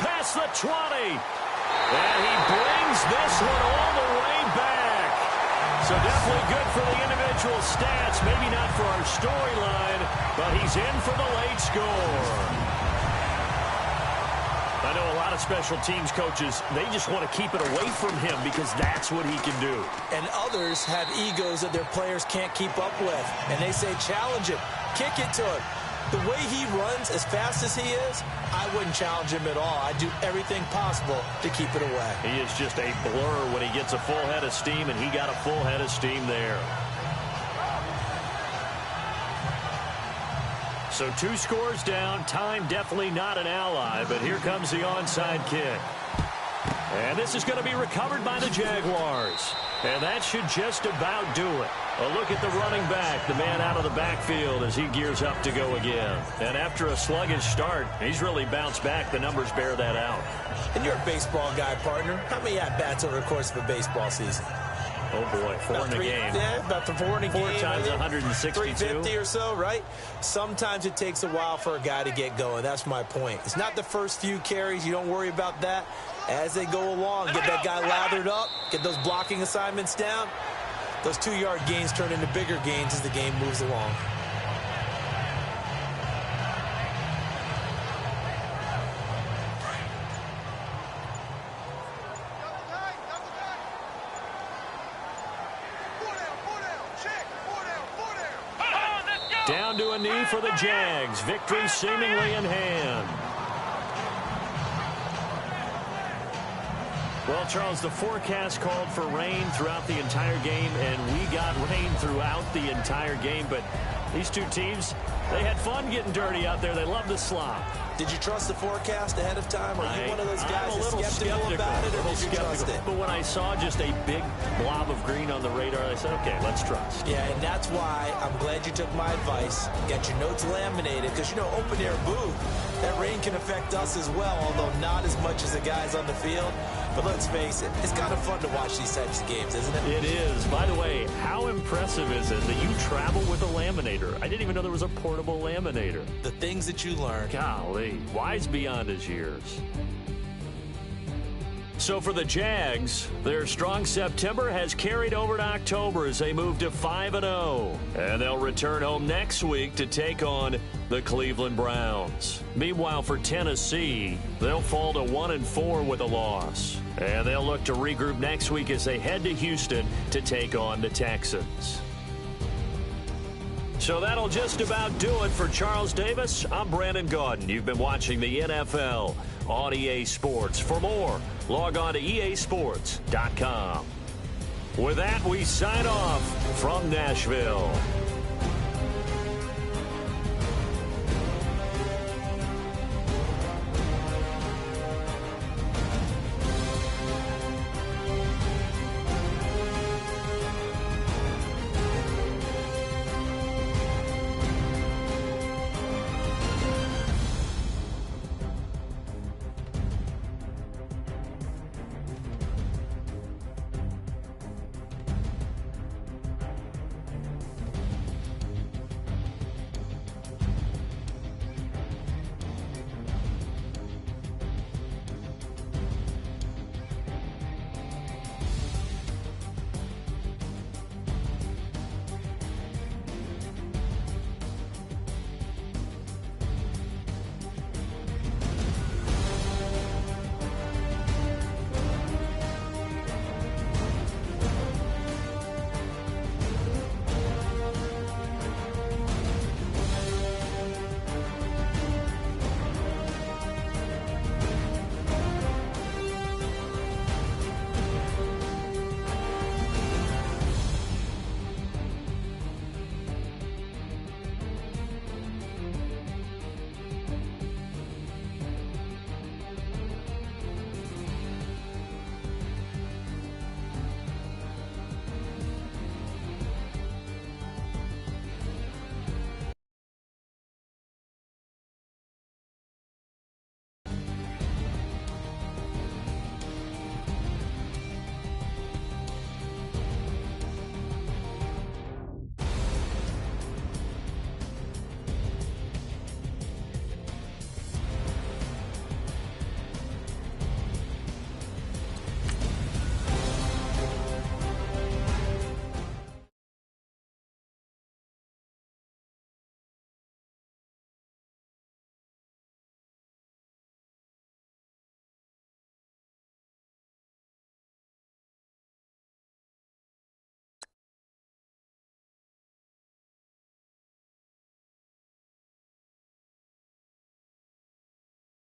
Past the 20. And he brings this one all the way back. So definitely good for the individual stats. Maybe not for our storyline, but he's in for the late score. I know a lot of special teams coaches, they just want to keep it away from him because that's what he can do. And others have egos that their players can't keep up with. And they say, challenge him, kick it to him. The way he runs as fast as he is, I wouldn't challenge him at all. I'd do everything possible to keep it away. He is just a blur when he gets a full head of steam, and he got a full head of steam there. So 2 scores down. Time definitely not an ally, but here comes the onside kick. And this is going to be recovered by the Jaguars. And that should just about do it. A look at the running back, the man out of the backfield as he gears up to go again. And after a sluggish start, he's really bounced back. The numbers bear that out. And you're a baseball guy, partner. How many at-bats over the course of a baseball season? Oh, boy, 4 in a game. Yeah, about 4 in a game. 4 times 162. 350 or so, right? Sometimes it takes a while for a guy to get going. That's my point. It's not the first few carries. You don't worry about that. As they go along, get that guy lathered up, get those blocking assignments down. Those 2-yard gains turn into bigger gains as the game moves along. Down to a knee for the Jags. Victory seemingly in hand. Well, Charles, the forecast called for rain throughout the entire game, and we got rain throughout the entire game. But these two teams, they had fun getting dirty out there. They love the slop. Did you trust the forecast ahead of time? Are you one of those guys that's skeptical about it, or did you trust it? But when I saw just a big blob of green on the radar, I said, okay, let's trust. Yeah, and that's why I'm glad you took my advice. Get your notes laminated, because, you know, open-air booth, that rain can affect us as well, although not as much as the guys on the field. But let's face it, it's kind of fun to watch these types of games, isn't it? It is. By the way, how impressive is it that you travel with a laminator? I didn't even know there was a portable laminator. The things that you learn. Golly, wise beyond his years. So for the Jags, their strong September has carried over to October as they move to 5-0. And they'll return home next week to take on the Cleveland Browns. Meanwhile, for Tennessee, they'll fall to 1-4 with a loss. And they'll look to regroup next week as they head to Houston to take on the Texans. So that'll just about do it for Charles Davis. I'm Brandon Gaudin. You've been watching the NFL on EA Sports. For more, log on to easports.com. With that, we sign off from Nashville.